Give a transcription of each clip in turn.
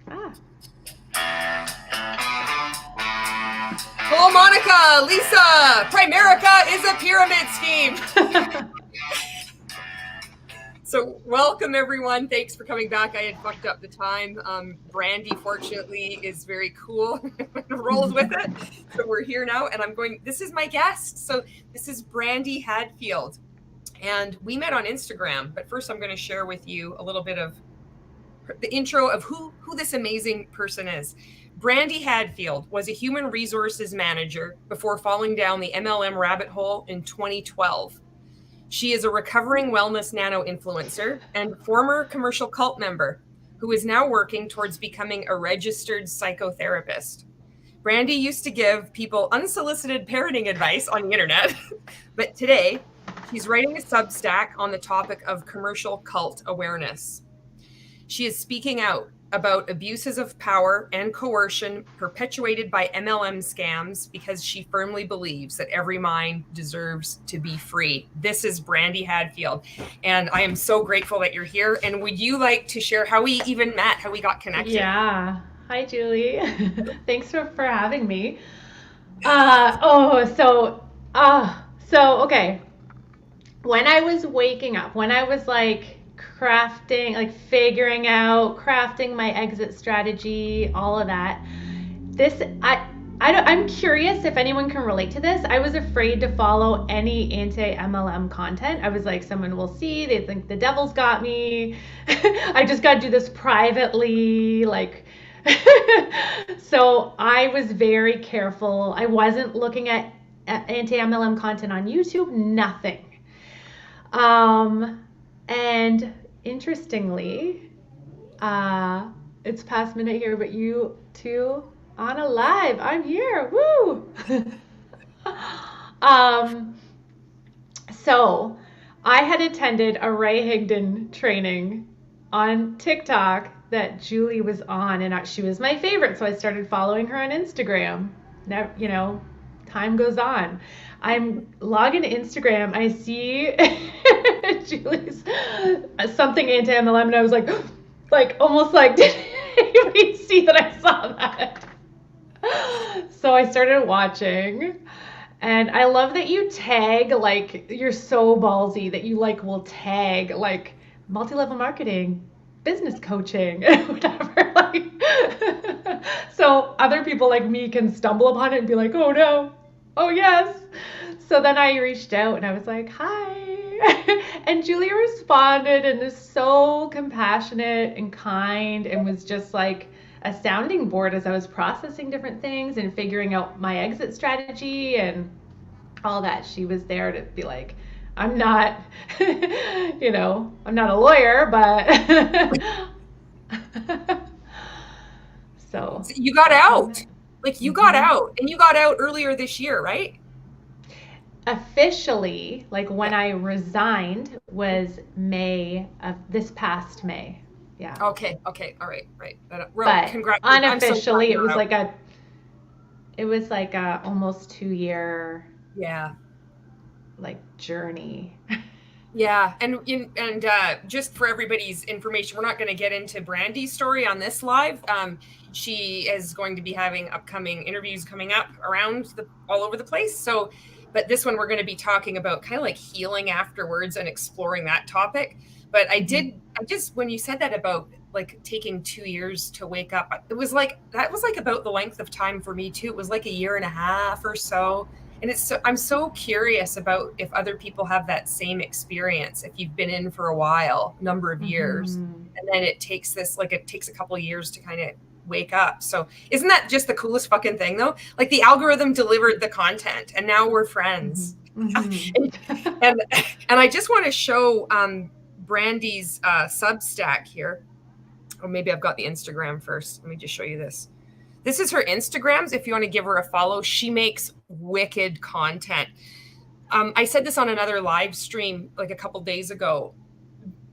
Hello, Monica, Lisa. Primerica is a pyramid scheme. So welcome, everyone. Thanks for coming back. I had fucked up the time. Brandie, fortunately, is very cool and rolls with it. So we're here now, and this is my guest. So this is Brandie Hadfield. And we met on Instagram, but first I'm going to share with you a little bit of the intro of who this amazing person is. Brandie Hadfield was a human resources manager before falling down the MLM rabbit hole in 2012. She is a recovering wellness nano influencer and former commercial cult member who is now working towards becoming a registered psychotherapist. Brandie used to give people unsolicited parenting advice on the internet, but today she's writing a Substack on the topic of commercial cult awareness. She is speaking out about abuses of power and coercion perpetuated by MLM scams because she firmly believes that every mind deserves to be free. This is Brandie Hadfield, and I am so grateful that you're here. And would you like to share how we even met, how we got connected? Yeah. Hi, Julie. Thanks for having me. Okay. When I was waking up, when I was like crafting my exit strategy, all of that. I'm curious if anyone can relate to this. I was afraid to follow any anti-MLM content. I was like, someone will see, they think the devil's got me. I just got to do this privately, so I was very careful. I wasn't looking at anti-MLM content on YouTube, nothing. And interestingly, it's past midnight here, but you two on a live. I'm here. Woo! So I had attended a Ray Higdon training on TikTok that Julie was on, and she was my favorite, so I started following her on Instagram. Now, time goes on. I'm logging to Instagram. I see Julie's something anti-MLM, and I was almost like, did anybody see that I saw that? So I started watching, and I love that you tag, you're so ballsy that you will tag multi-level marketing, business coaching, whatever. So other people like me can stumble upon it and be like, oh no, oh yes. So then I reached out and I was like, hi. And Julia responded and is so compassionate and kind and was just like a sounding board as I was processing different things and figuring out my exit strategy and all that. She was there to be like, I'm not, I'm not a lawyer, but so you got out. You got out, and you got out earlier this year, right? Officially, when I resigned was May of this past May. Yeah. Okay. All right. But unofficially, it was a almost 2-year journey. Yeah, and just for everybody's information, we're not going to get into Brandie's story on this live. She is going to be having upcoming interviews coming up around all over the place. So, but this one we're going to be talking about kind of healing afterwards and exploring that topic. But I just when you said that about taking 2 years to wake up, that was about the length of time for me too. It was 1.5 years or so. And I'm so curious about if other people have that same experience, if you've been in for a while, number of years, and then it takes it takes a couple of years to kind of wake up. So isn't that just the coolest fucking thing though? The algorithm delivered the content and now we're friends. Mm-hmm. and I just want to show Brandie's Substack here. Or maybe I've got the Instagram first. Let me just show you this. This is her Instagrams. If you want to give her a follow, she makes wicked content. I said this on another live stream a couple days ago.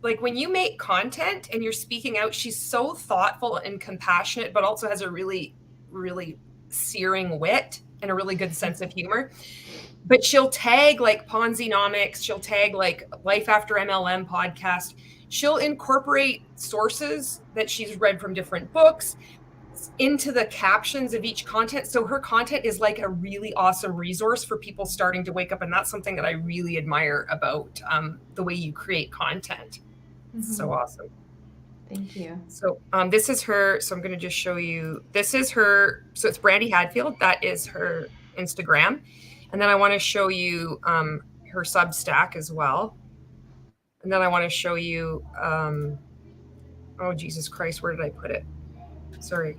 When you make content and you're speaking out, she's so thoughtful and compassionate, but also has a really, really searing wit and a really good sense of humor. But she'll tag Ponzi-nomics. She'll tag Life After MLM podcast. she'll incorporate sources that she's read from different books into the captions of each content. So her content is like a really awesome resource for people starting to wake up. And that's something that I really admire about the way you create content. So awesome. Thank you. So this is her. So I'm going to just show you. This is her. So it's Brandie Hadfield. That is her Instagram. And then I want to show you her Substack as well. And then I want to show you, oh, Jesus Christ, where did I put it? Sorry.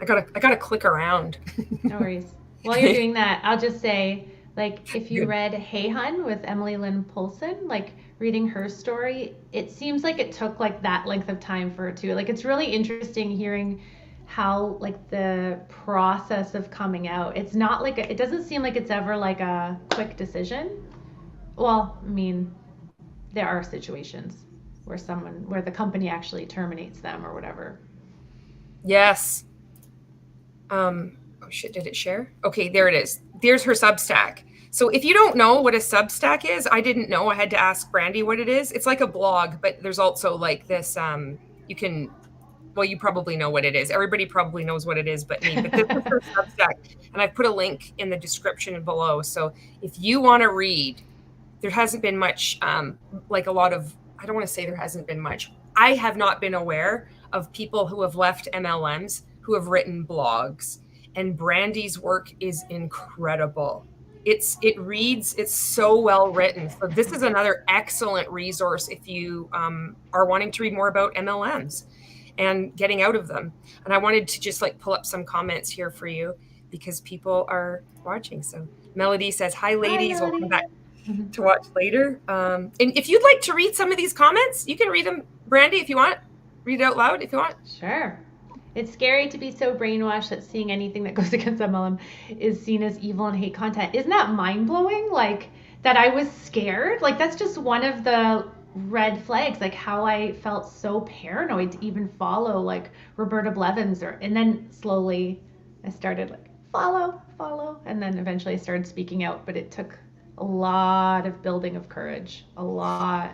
I gotta click around. No worries. While you're doing that, I'll just say, like, if you read Hey Hun with Emily Lynn Poulsen, like, reading her story, it seems like it took like that length of time for her too. Like, it's really interesting hearing how, like, the process of coming out, it's not like it doesn't seem like it's ever like a quick decision. Well, I mean, there are situations where the company actually terminates them or whatever. Yes. Oh shit, did it share? Okay, there it is. There's her Substack. So if you don't know what a Substack is, I didn't know. I had to ask Brandie what it is. It's like a blog, but there's also like this, you probably know what it is. Everybody probably knows what it is but me. But this is her Substack. And I've put a link in the description below. So if you want to read, there hasn't been much, I don't want to say there hasn't been much. I have not been aware of people who have left MLMs who have written blogs. And Brandie's work is incredible. It's so well written. So this is another excellent resource if you are wanting to read more about MLMs and getting out of them. And I wanted to just like pull up some comments here for you because people are watching. So Melody says, hi ladies, we'll come back to watch later. And if you'd like to read some of these comments, you can read them, Brandie, if you want. Read it out loud if you want. Sure. It's scary to be so brainwashed that seeing anything that goes against MLM is seen as evil and hate content. Isn't that mind-blowing? Like, that I was scared? Like, that's just one of the red flags, like how I felt so paranoid to even follow, like, Roberta Blevins. And then slowly I started, like, follow, and then eventually I started speaking out. But it took a lot of building of courage. A lot.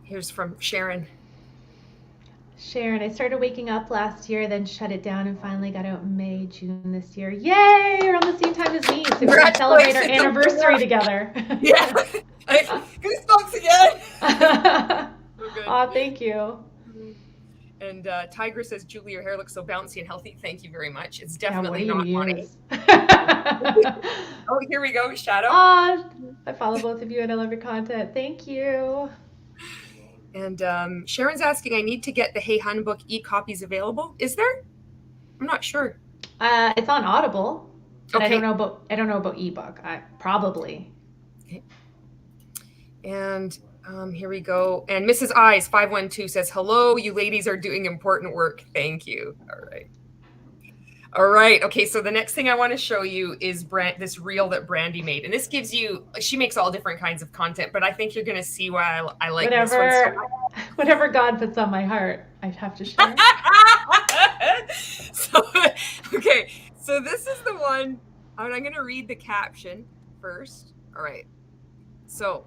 Here's from Sharon. Sharon, I started waking up last year, then shut it down, and finally got out in May, June this year. Yay! You're on the same time as me, so we can celebrate our anniversary together. Yeah. Goosebumps again. Oh, thank you. And Tiger says, Julie, your hair looks so bouncy and healthy. Thank you very much. It's definitely not money. Oh, here we go. Shadow. I follow both of you and I love your content. Thank you. And Sharon's asking, I need to get the Hey Hun book e-copies available. Is there? I'm not sure. It's on Audible. But Okay. I don't know about ebook. Probably. Okay. And here we go. And Mrs. Eyes 512 says, hello, you ladies are doing important work. Thank you. All right. Okay. So the next thing I want to show you is this reel that Brandie made. And this gives you, she makes all different kinds of content, but I think you're going to see why I like this one so much. Whatever God puts on my heart, I have to share. Okay. So this is the one, I'm going to read the caption first. All right. So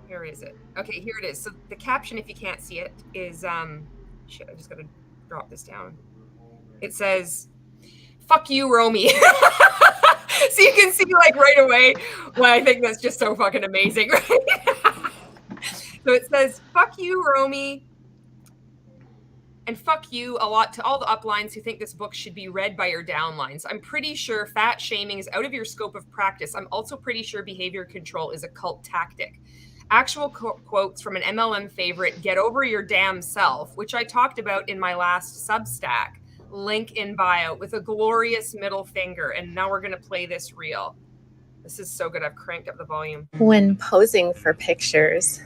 where is it? Okay, here it is. So the caption, if you can't see it, is, shit, I just got to drop this down. It says, fuck you, Romy. So you can see like right away why I think that's just so fucking amazing, right? So it says, fuck you, Romy. And fuck you a lot to all the uplines who think this book should be read by your downlines. I'm pretty sure fat shaming is out of your scope of practice. I'm also pretty sure behavior control is a cult tactic. Actual quotes from an MLM favorite, Get Over Your Damn Self, which I talked about in my last Substack. Link in bio with a glorious middle finger. And now we're going to play this reel. This is so good. I've cranked up the volume. When posing for pictures,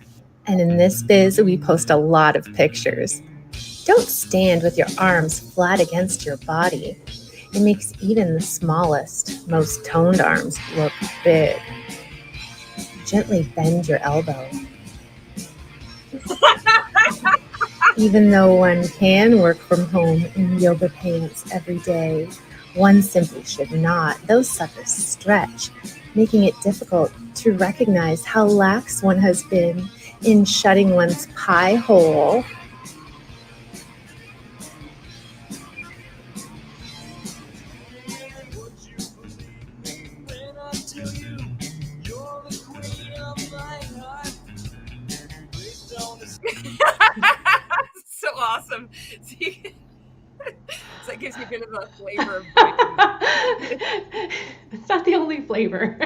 and in this biz, we post a lot of pictures, don't stand with your arms flat against your body. It makes even the smallest, most toned arms look big. Gently bend your elbow. Even though one can work from home in yoga pants every day, one simply should not. Those suckers stretch making it difficult to recognize how lax one has been in shutting one's pie hole. So awesome. See, so that gives you a bit of a flavor of It's not the only flavor.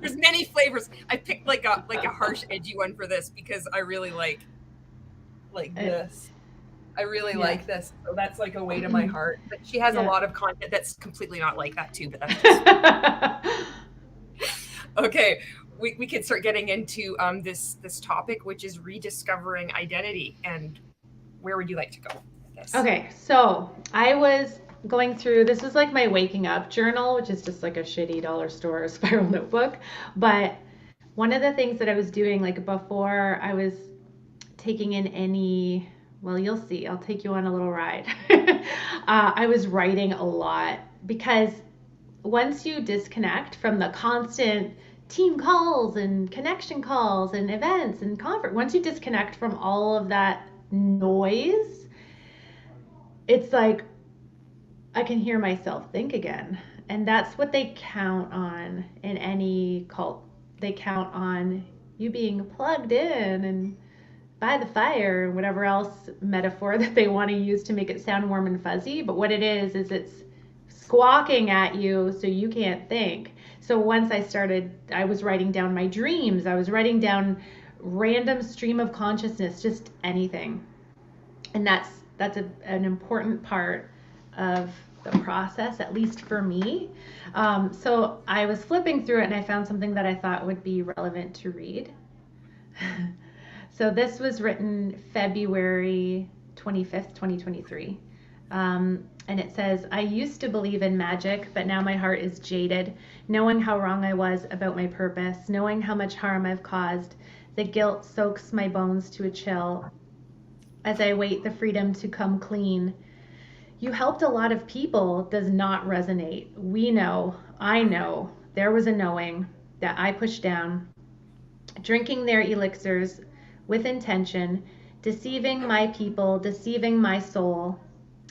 There's many flavors. I picked like a harsh, edgy one for this because I really like this. I really like this. So that's like a way to my heart. But she has a lot of content that's completely not like that too, but that's just okay. We could start getting into this topic, which is rediscovering identity. And where would you like to go with this? Okay, so I was going through, this was like my waking up journal, which is just like a shitty dollar store spiral notebook. But one of the things that I was doing, like before I was taking in any, well, you'll see, I'll take you on a little ride. I was writing a lot because once you disconnect from the constant team calls and connection calls and events and conference, once you disconnect from all of that noise, it's like I can hear myself think again. And that's what they count on in any cult. They count on you being plugged in and by the fire, whatever else metaphor that they want to use to make it sound warm and fuzzy. But what it is it's squawking at you so you can't think. So once I was writing down my dreams. I was writing down random stream of consciousness, just anything. And that's an important part of the process, at least for me. So I was flipping through it and I found something that I thought would be relevant to read. So this was written February 25th, 2023. And it says, I used to believe in magic, but now my heart is jaded, knowing how wrong I was about my purpose, knowing how much harm I've caused. The guilt soaks my bones to a chill as I wait the freedom to come clean. You helped a lot of people does not resonate. We know, I know, there was a knowing that I pushed down, drinking their elixirs with intention, deceiving my people, deceiving my soul.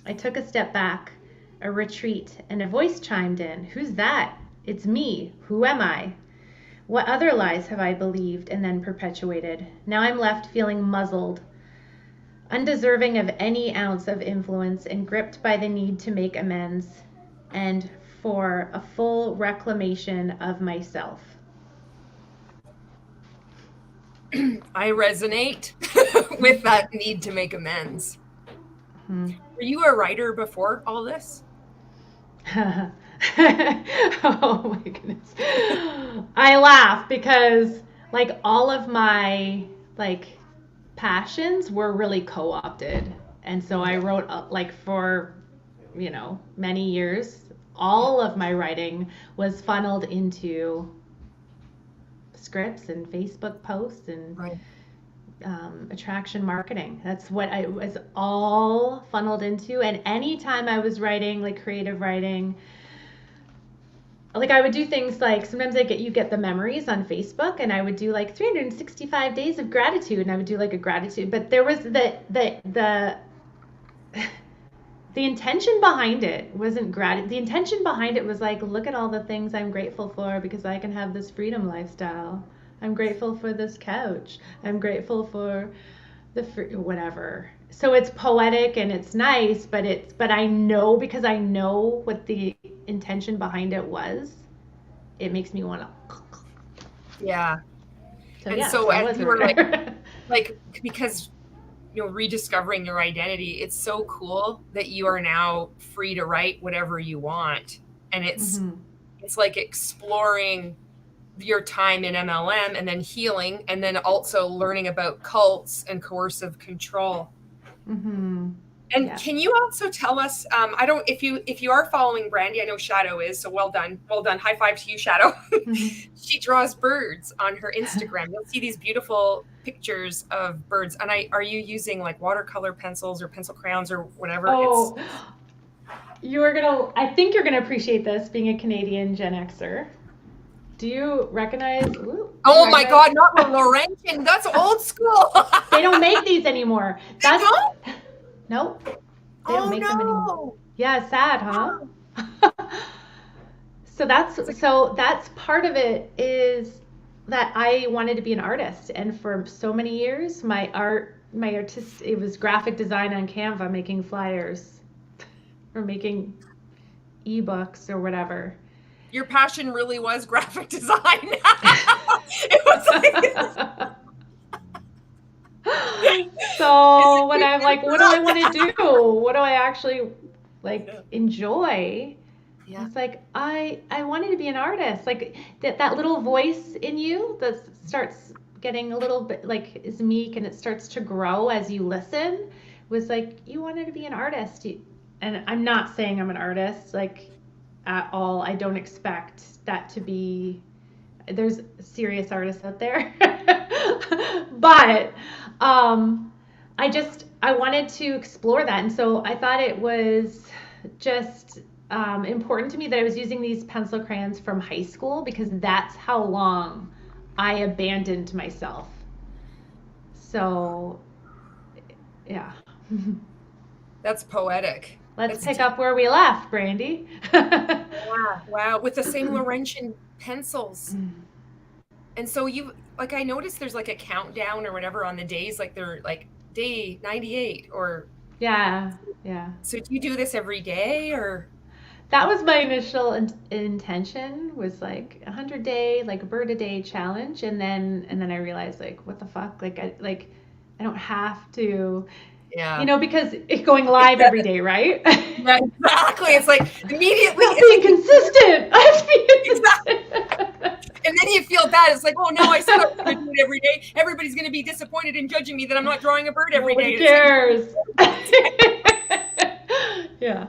I took a step back, a retreat, and a voice chimed in. Who's that? It's me. Who am I? What other lies have I believed and then perpetuated? Now I'm left feeling muzzled, undeserving of any ounce of influence and gripped by the need to make amends and for a full reclamation of myself. I resonate with that need to make amends. Were you a writer before all this? Oh my goodness. I laugh because like all of my like passions were really co-opted. And so I wrote like for, many years, all of my writing was funneled into scripts and Facebook posts and attraction marketing. That's what I was all funneled into. And anytime I was writing, like creative writing, like I would do things like sometimes you get the memories on Facebook and I would do like 365 days of gratitude and I would do like a gratitude, but there was the intention behind it wasn't gratitude. The intention behind it was like, look at all the things I'm grateful for because I can have this freedom lifestyle. I'm grateful for this couch. I'm grateful for the whatever. So it's poetic and it's nice, but I know, because I know what the intention behind it was, it makes me want to. Yeah. So, and so as you were like, because, rediscovering your identity, it's so cool that you are now free to write whatever you want. And it's like exploring your time in MLM and then healing, and then also learning about cults and coercive control. And can you also tell us, if you are following Brandie, I know Shadow is, so well done. High five to you, Shadow. She draws birds on her Instagram. You'll see these beautiful pictures of birds. And are you using like watercolor pencils or pencil crayons or whatever? Oh, I think you're gonna appreciate this, being a Canadian Gen Xer. Do you recognize? Ooh, Oh my God, not the Laurentian. That's old school. They don't make these anymore. They don't? Nope. They don't make them anymore. No. Yeah, sad, huh? So that's part of it, is that I wanted to be an artist, and for so many years it was graphic design on Canva, making flyers or making ebooks or whatever. Your passion really was graphic design. It was like... So when I'm like, what do I want to do? What do I actually enjoy? Yeah. It's like I wanted to be an artist. Like that little voice in you that starts getting a little bit is meek, and it starts to grow as you listen, was like, you wanted to be an artist. And I'm not saying I'm an artist at all. I don't expect that to be. There's serious artists out there. But I wanted to explore that. And so I thought it was just important to me that I was using these pencil crayons from high school, because that's how long I abandoned myself. So, yeah. That's poetic. Let's pick up where we left, Brandie. Wow. With the same Laurentian pencils. And so I noticed there's a countdown or whatever on the days, they're day 98 or. Yeah. So do you do this every day, or? That was my initial intention, was 100-day, a bird a day challenge. And then I realized what the fuck? I don't have to. Yeah. Because it's going live every day, right? Yeah, exactly. It's immediately. I'm being consistent. I'm being consistent. And then you feel bad. It's oh no, I said I'm going to do it every day. Everybody's going to be disappointed in judging me that I'm not drawing a bird every day. Nobody cares. Yeah.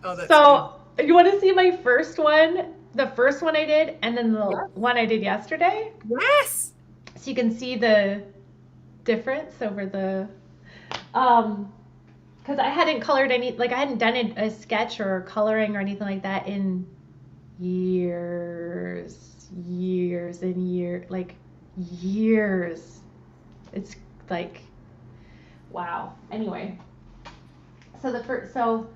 Oh, that's so good. You want to see my first one? The first one I did, and then the one I did yesterday? Yes. So you can see the difference over the because I hadn't colored I hadn't done a sketch or coloring or anything like that in years and years. It's wow. Anyway, so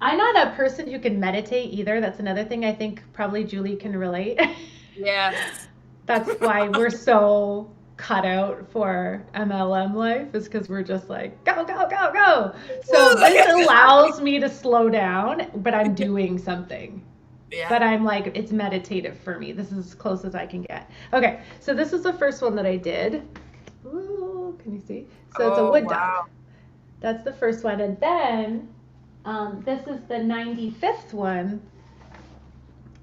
I'm not a person who can meditate either. That's another thing I think probably Julie can relate. Yes. That's why we're so cut out for MLM life, is because we're just go. So this allows me to slow down, but I'm doing something. Yeah. But I'm it's meditative for me. This is as close as I can get. Okay, so this is the first one that I did. Ooh, can you see? So it's a wood duck. That's the first one. And then this is the 95th one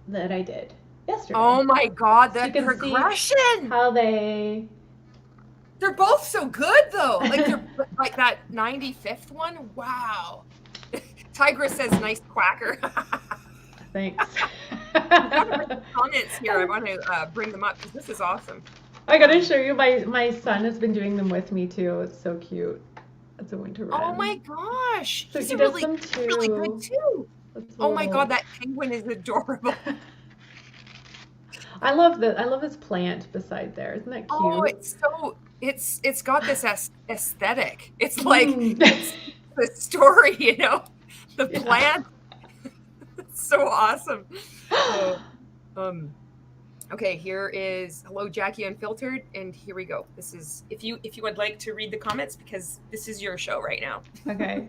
that I did yesterday. Oh my God, that so you can progression! See how they're both so good though. They're that 95th one. Wow. Tigress says, "Nice quacker." Thanks. Comments here. I want to bring them up because this is awesome. I gotta show you. My son has been doing them with me too. It's so cute. It's a winter wren. Oh my gosh. So He's really good too. Oh my God, that penguin is adorable. I love his plant beside there. Isn't that cute? Oh, it's got this aesthetic. It's it's the story, the plant. It's so awesome. Okay, here is hello Jackie Unfiltered, and here we go. This is if you would like to read the comments, because this is your show right now. Okay.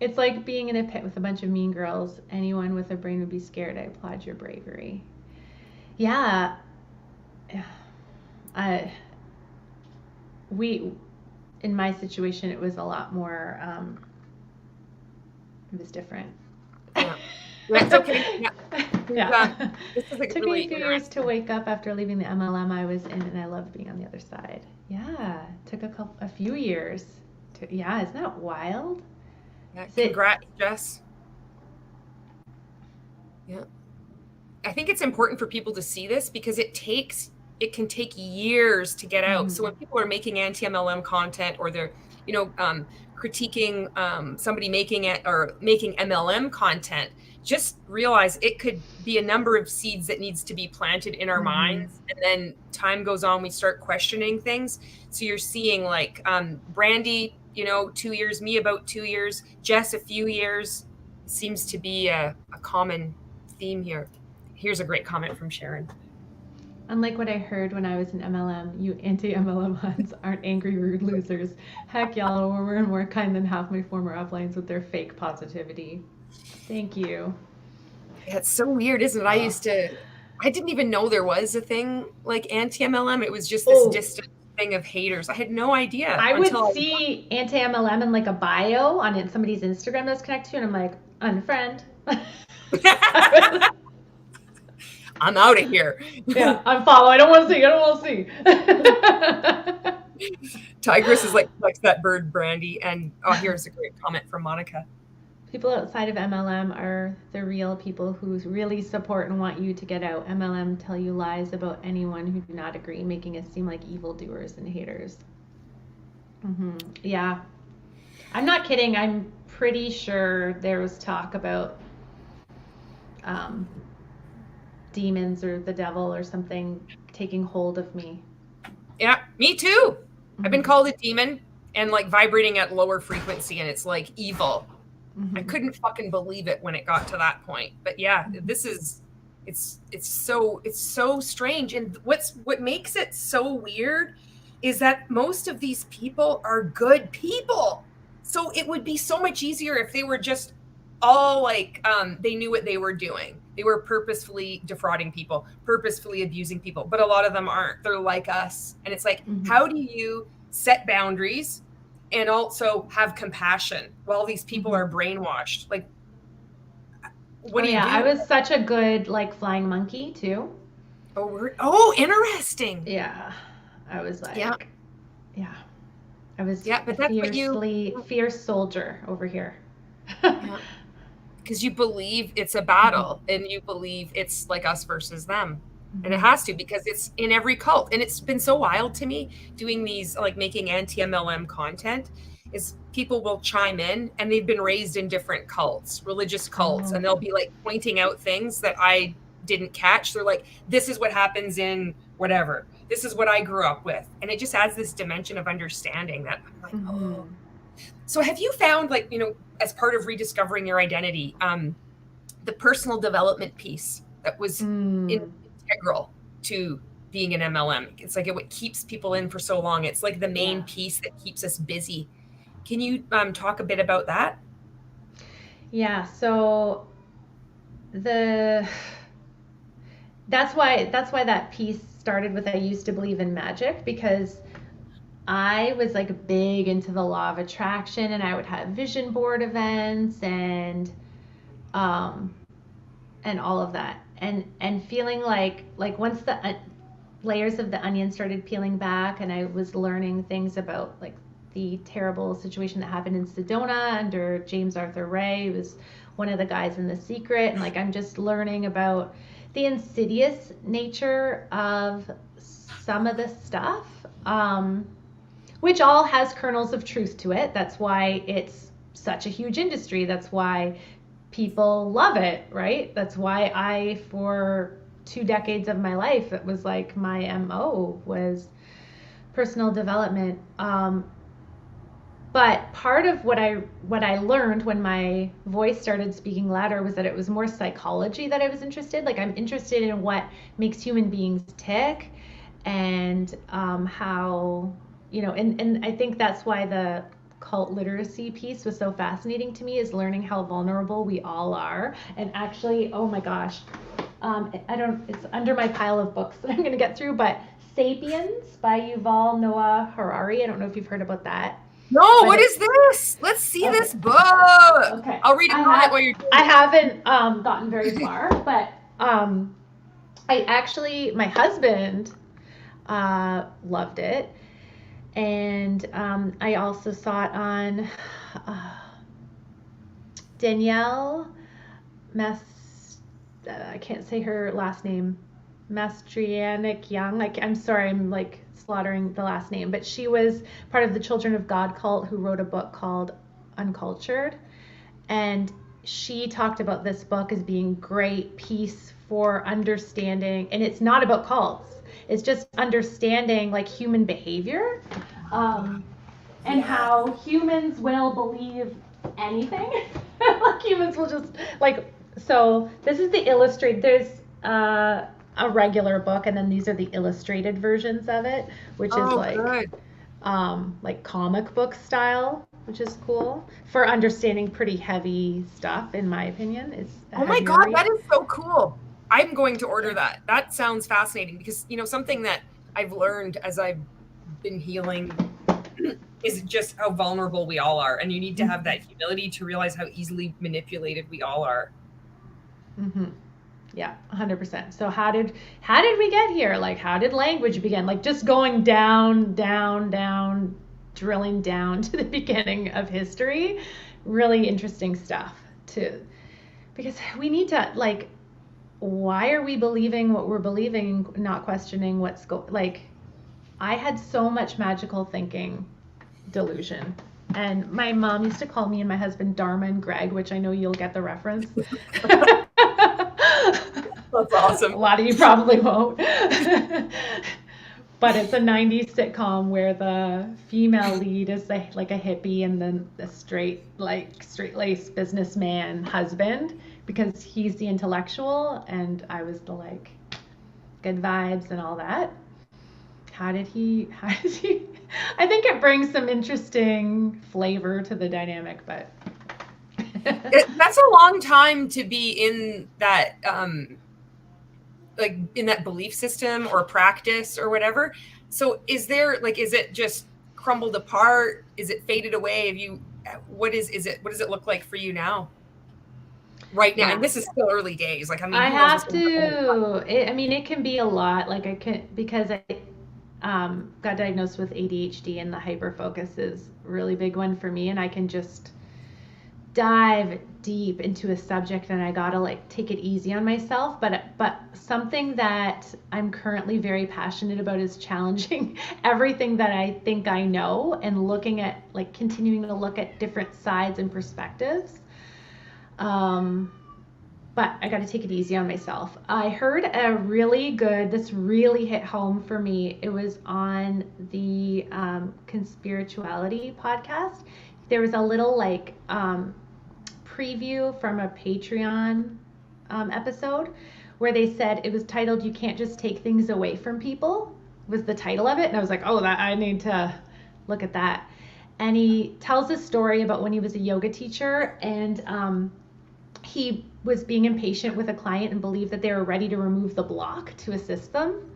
It's like being in a pit with a bunch of mean girls. Anyone with a brain would be scared. I applaud your bravery. Yeah. In my situation, it was a lot more, it was different. Yeah. That's okay. Yeah. This is it took me a few years to wake up after leaving the MLM I was in, and I loved being on the other side. Yeah. Took a few years. Isn't that wild? Yeah. Congrats, Jess. Yeah. I think it's important for people to see this because it can take years to get out. Mm-hmm. So when people are making anti-MLM content, or they're, critiquing somebody making it or making MLM content, just realize it could be a number of seeds that needs to be planted in our minds. And then time goes on, we start questioning things. So you're seeing like Brandie, 2 years, me about 2 years, Jess a few years, seems to be a common theme here. Here's a great comment from Sharon. Unlike what I heard when I was in MLM, you anti-MLM ones aren't angry, rude losers. Heck, y'all are warmer and more kind than half my former uplines with their fake positivity. Thank you. Yeah, it's so weird, isn't it? I didn't even know there was a thing like anti-MLM. It was just this distant thing of haters. I had no idea. I would see anti-MLM in like a bio on somebody's Instagram that's connected to, and I'm like, unfriend. I'm out of here. Yeah, unfollow. I don't want to see. Tigress is like, flex that bird, Brandie. And here's a great comment from Monica. People outside of MLM are the real people who really support and want you to get out. MLM tell you lies about anyone who do not agree, making us seem like evildoers and haters. Yeah. I'm not kidding. I'm pretty sure there was talk about demons or the devil or something taking hold of me. Yeah, me too. I've been called a demon and like vibrating at lower frequency, and it's like evil. I couldn't fucking believe it when it got to that point. But yeah, it's so strange. And what makes it so weird is that most of these people are good people. So it would be so much easier if they were just all like, they knew what they were doing. They were purposefully defrauding people, purposefully abusing people. But a lot of them aren't. They're like us. And it's like, how do you set boundaries and also have compassion while these people are brainwashed? Like, what do you do? I was such a good like flying monkey too. Oh, interesting. Yeah, I was like, yeah. I was but that's fierce soldier over here. Because you believe it's a battle and you believe it's like us versus them. And it has to, because it's in every cult. And it's been so wild to me doing these, like making anti-MLM content, is people will chime in and they've been raised in different cults, religious cults, and they'll be like pointing out things that I didn't catch. They're like, this is what happens in whatever. This is what I grew up with. And it just adds this dimension of understanding that I'm like, oh. So have you found, like, as part of rediscovering your identity, the personal development piece that was integral to being an MLM? It's like what keeps people in for so long. It's like the main piece that keeps us busy. Can you talk a bit about that? Yeah. So that's why that piece started with, I used to believe in magic, because I was like big into the law of attraction, and I would have vision board events and all of that, and feeling like once the layers of the onion started peeling back, and I was learning things about like the terrible situation that happened in Sedona under James Arthur Ray, who was one of the guys in The Secret, and like I'm just learning about the insidious nature of some of this stuff. Which all has kernels of truth to it. That's why it's such a huge industry. That's why people love it, right? That's why for 2 decades of my life, it was like my MO was personal development. But part of what I learned when my voice started speaking louder was that it was more psychology that I was interested. Like, I'm interested in what makes human beings tick, and how, and I think that's why the cult literacy piece was so fascinating to me, is learning how vulnerable we all are. And actually, oh my gosh, it's under my pile of books that I'm going to get through, but Sapiens by Yuval Noah Harari. I don't know if you've heard about that. No, what is this? Let's see this book. Okay. I'll read it while you're doing it. I haven't gotten very far, but my husband loved it. And I also saw it on Danielle I can't say her last name, Mastrianic Young. I'm sorry, I'm like slaughtering the last name, but she was part of the Children of God cult, who wrote a book called Uncultured. And she talked about this book as being great piece for understanding, and it's not about cults. It's just understanding like human behavior, and how humans will believe anything. Like humans will just like. So this is the illustrated. There's a regular book, and then these are the illustrated versions of it, which is like comic book style, which is cool for understanding pretty heavy stuff, in my opinion. It's oh my God, that is so cool. I'm going to order that. That sounds fascinating because, you know, something that I've learned as I've been healing is just how vulnerable we all are. And you need to have that humility to realize how easily manipulated we all are. Mm-hmm. Yeah, 100%. So how did we get here? Like, how did language begin? Like, just going down, drilling down to the beginning of history. Really interesting stuff too, because we need to, like, why are we believing what we're believing, not questioning what's like. I had so much magical thinking delusion. And my mom used to call me and my husband Dharma and Greg, which I know you'll get the reference. That's awesome. A lot of you probably won't. But it's a 90s sitcom where the female lead is like a hippie, and then the straight-laced businessman husband, because he's the intellectual and I was the like good vibes and all that. How did he I think it brings some interesting flavor to the dynamic, but that's a long time to be in that like in that belief system or practice or whatever. So is it just crumbled apart? Is it faded away? What does it look like for you now? Right now, and this is still early days. Like, I mean, I have to. It can be a lot. Like, because I got diagnosed with ADHD, and the hyperfocus is a really big one for me, and I can just dive deep into a subject, and I gotta like take it easy on myself. But something that I'm currently very passionate about is challenging everything that I think I know, and looking at, like, continuing to look at different sides and perspectives. But I got to take it easy on myself. I heard this really hit home for me. It was on the Conspirituality podcast. There was a little like preview from a Patreon episode where they said it was titled "You Can't Just Take Things Away from People" was the title of it. And I was like, oh, I need to look at that. And he tells a story about when he was a yoga teacher, and he was being impatient with a client and believed that they were ready to remove the block to assist them,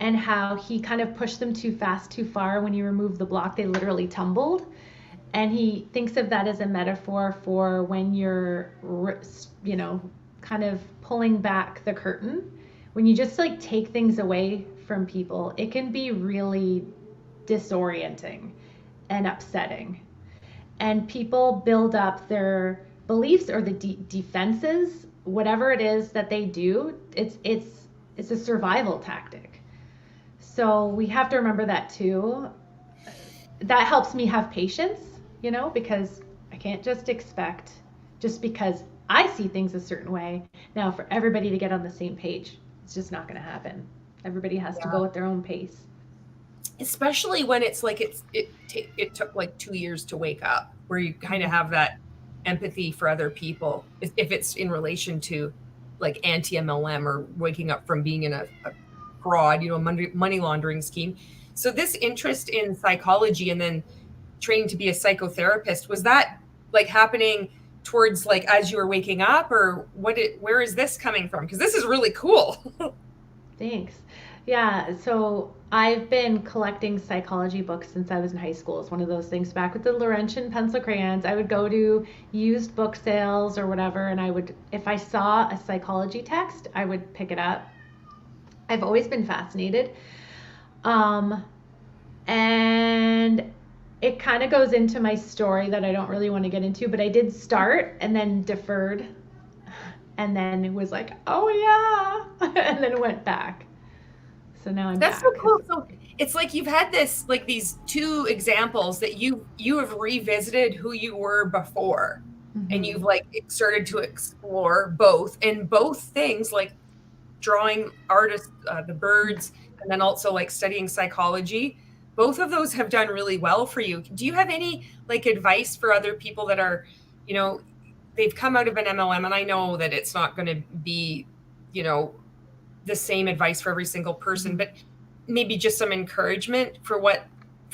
and how he kind of pushed them too fast, too far. When you remove the block, they literally tumbled. And he thinks of that as a metaphor for when you're, kind of pulling back the curtain. When you just like take things away from people, it can be really disorienting and upsetting. And people build up their beliefs or the defenses, whatever it is that they do. It's a survival tactic. So we have to remember that too. That helps me have patience, because I can't just expect, just because I see things a certain way, now for everybody to get on the same page. It's just not going to happen. Everybody has to go at their own pace. Especially when it's like it took like 2 years to wake up, where you kind of have that empathy for other people, if it's in relation to like anti-MLM or waking up from being in a fraud, money laundering scheme. So this interest in psychology and then training to be a psychotherapist, was that like happening towards like as you were waking up, or where is this coming from? Because this is really cool. Thanks. Yeah, so I've been collecting psychology books since I was in high school. It's one of those things. Back with the Laurentian pencil crayons, I would go to used book sales or whatever, and if I saw a psychology text, I would pick it up. I've always been fascinated. And it kind of goes into my story that I don't really want to get into, but I did start and then deferred, and then it was like, oh yeah, and then went back. So now I'm That's back. so cool. So it's like you've had these two examples that you have revisited who you were before. and you've like started to explore both, and both things, like drawing artists, the birds, and then also like studying psychology, both of those have done really well for you. Do you have any like advice for other people that are, you know, they've come out of an MLM, and I know that it's not going to be, you know, the same advice for every single person, but maybe just some encouragement for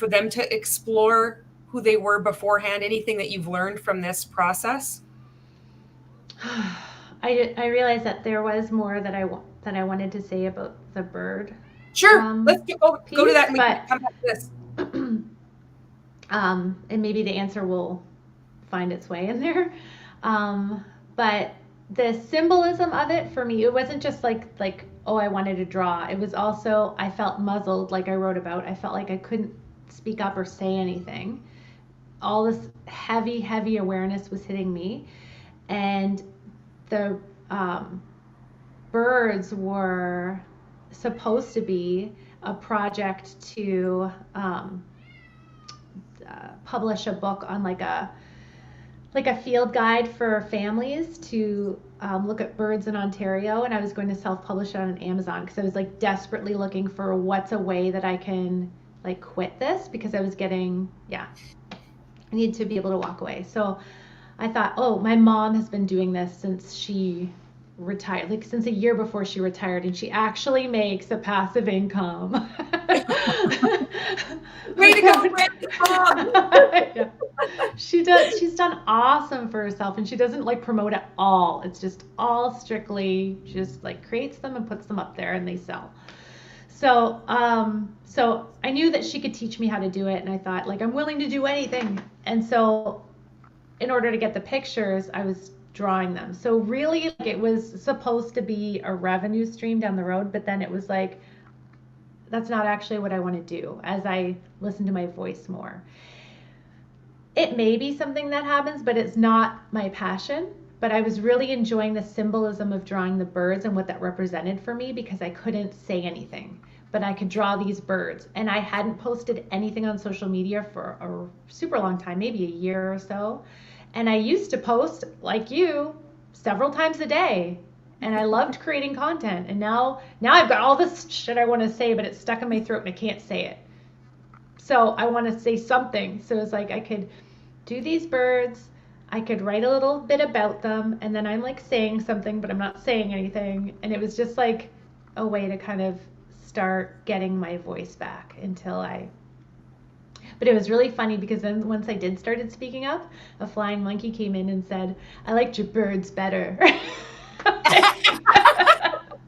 them to explore who they were beforehand, anything that you've learned from this process? I realized that there was more that I wanted to say about the bird. Sure, let's go to that, and we but can come back to this. And maybe the answer will find its way in there. But the symbolism of it for me, it wasn't just like oh, I wanted to draw. It was also, I felt muzzled, like I wrote about. I felt like I couldn't speak up or say anything. All this heavy awareness was hitting me, and the birds were supposed to be a project to publish a book on like a field guide for families to look at birds in Ontario, and I was going to self-publish it on Amazon because I was like desperately looking for what's a way that I can like quit this, because I was getting, I need to be able to walk away. So I thought, oh, my mom has been doing this since she retired, like since a year before she retired, and she actually makes a passive income. Way to go, Brandie, Mom! Yeah. She's done awesome for herself, and she doesn't like promote at all. It's just all strictly just like creates them and puts them up there and they sell. So I knew that she could teach me how to do it, and I thought, like, I'm willing to do anything. And so in order to get the pictures, I was drawing them. So really, like, it was supposed to be a revenue stream down the road, but then it was like, that's not actually what I want to do as I listen to my voice more. It may be something that happens, but it's not my passion. But I was really enjoying the symbolism of drawing the birds and what that represented for me, because I couldn't say anything, but I could draw these birds. And I hadn't posted anything on social media for a super long time, maybe a year or so. And I used to post, like you, several times a day. And I loved creating content. And now I've got all this shit I want to say, but it's stuck in my throat and I can't say it. So I want to say something. So it's like I could do these birds, I could write a little bit about them, and then I'm like saying something, but I'm not saying anything. And it was just like a way to kind of start getting my voice back but it was really funny, because then once I started speaking up, a flying monkey came in and said, I liked your birds better.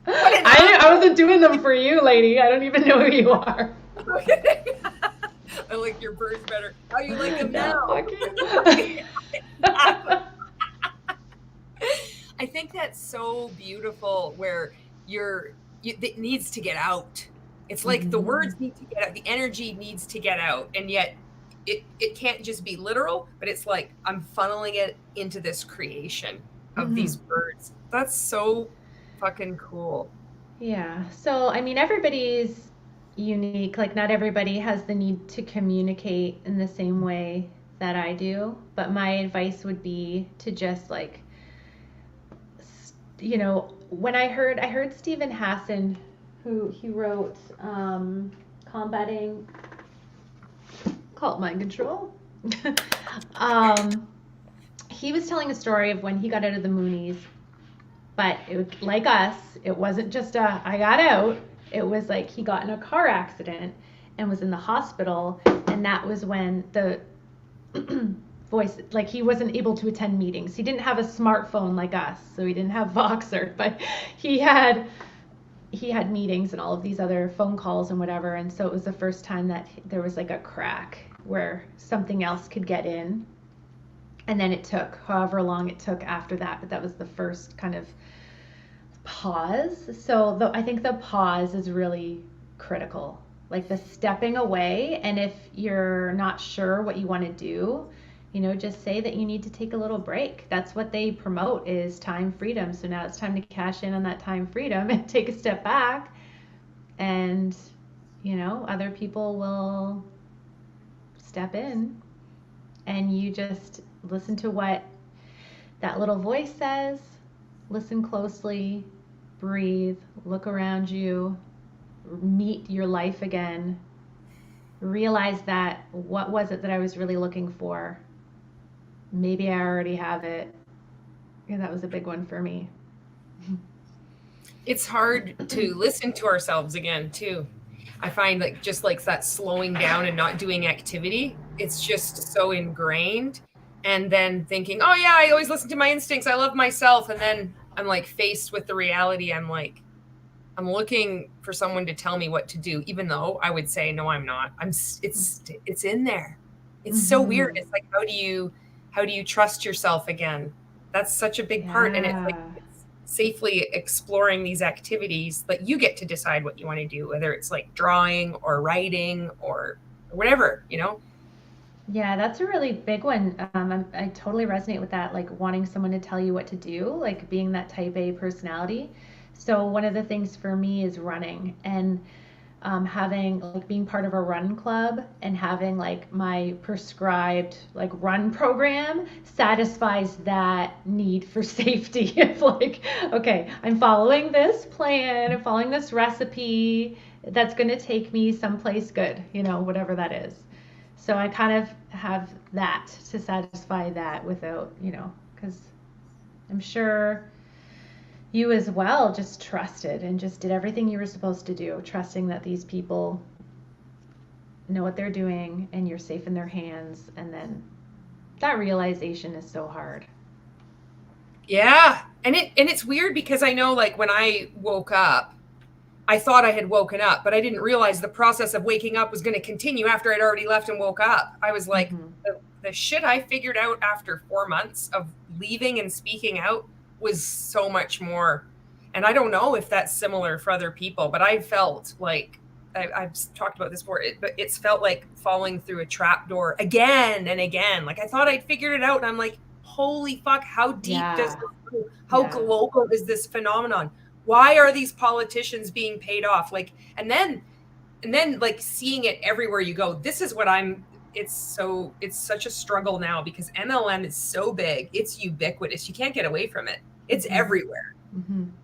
I wasn't doing them for you, lady. I don't even know who you are. I like your birds better. How you like them now? I think that's so beautiful, where it needs to get out. It's like the words need to get out, the energy needs to get out, and yet it can't just be literal, but it's like I'm funneling it into this creation of these birds. That's so fucking cool. Yeah. So, I mean, everybody's unique. Like, not everybody has the need to communicate in the same way that I do. But my advice would be to just like, when I heard Stephen Hassan, who he wrote Combating Cult Mind Control. He was telling a story of when he got out of the Moonies. But it was, like us, it wasn't just I got out. It was like he got in a car accident and was in the hospital, and that was when the voice, like, he wasn't able to attend meetings. He didn't have a smartphone like us, so he didn't have Voxer, but he had meetings and all of these other phone calls and whatever, and so it was the first time that there was like a crack where something else could get in. And then it took however long it took after that, but that was the first kind of pause. So I think the pause is really critical, like the stepping away. And if you're not sure what you want to do, just say that you need to take a little break. That's what they promote, is time freedom. So now it's time to cash in on that time freedom and take a step back. And, other people will step in, and you just listen to what, that little voice says, listen closely, breathe, look around you, meet your life again, realize that what was it that I was really looking for? Maybe I already have it. Yeah, that was a big one for me. It's hard to listen to ourselves again too. I find like just like that slowing down and not doing activity, it's just so ingrained. And then thinking, oh yeah, I always listen to my instincts. I love myself. And then I'm like faced with the reality. I'm like, I'm looking for someone to tell me what to do, even though I would say, no, I'm not. It's in there. It's so weird. It's like, how do you trust yourself again? That's such a big part. And it's like, safely exploring these activities that you get to decide what you want to do, whether it's like drawing or writing or whatever, you know? Yeah, that's a really big one. I totally resonate with that, like wanting someone to tell you what to do, like being that type A personality. So one of the things for me is running, and having like being part of a run club and having like my prescribed like run program satisfies that need for safety. It's like, okay, I'm following this plan, I'm following this recipe that's going to take me someplace good, you know, whatever that is. So I kind of have that to satisfy that without, you know, because I'm sure you as well just trusted and just did everything you were supposed to do, trusting that these people know what they're doing and you're safe in their hands. And then that realization is so hard. Yeah. And it's weird because I know like when I woke up, I thought I had woken up, but I didn't realize the process of waking up was going to continue after I'd already left and woke up. I was like, the shit I figured out after 4 months of leaving and speaking out was so much more. And I don't know if that's similar for other people, but I felt like I've talked about this before, but it's felt like falling through a trap door again and again. Like I thought I'd figured it out, and I'm like, holy fuck, how deep does this go? How global is this phenomenon? Why are these politicians being paid off? Like, and then like seeing it everywhere you go. This is what it's such a struggle now because MLM is so big. It's ubiquitous. You can't get away from it. It's everywhere.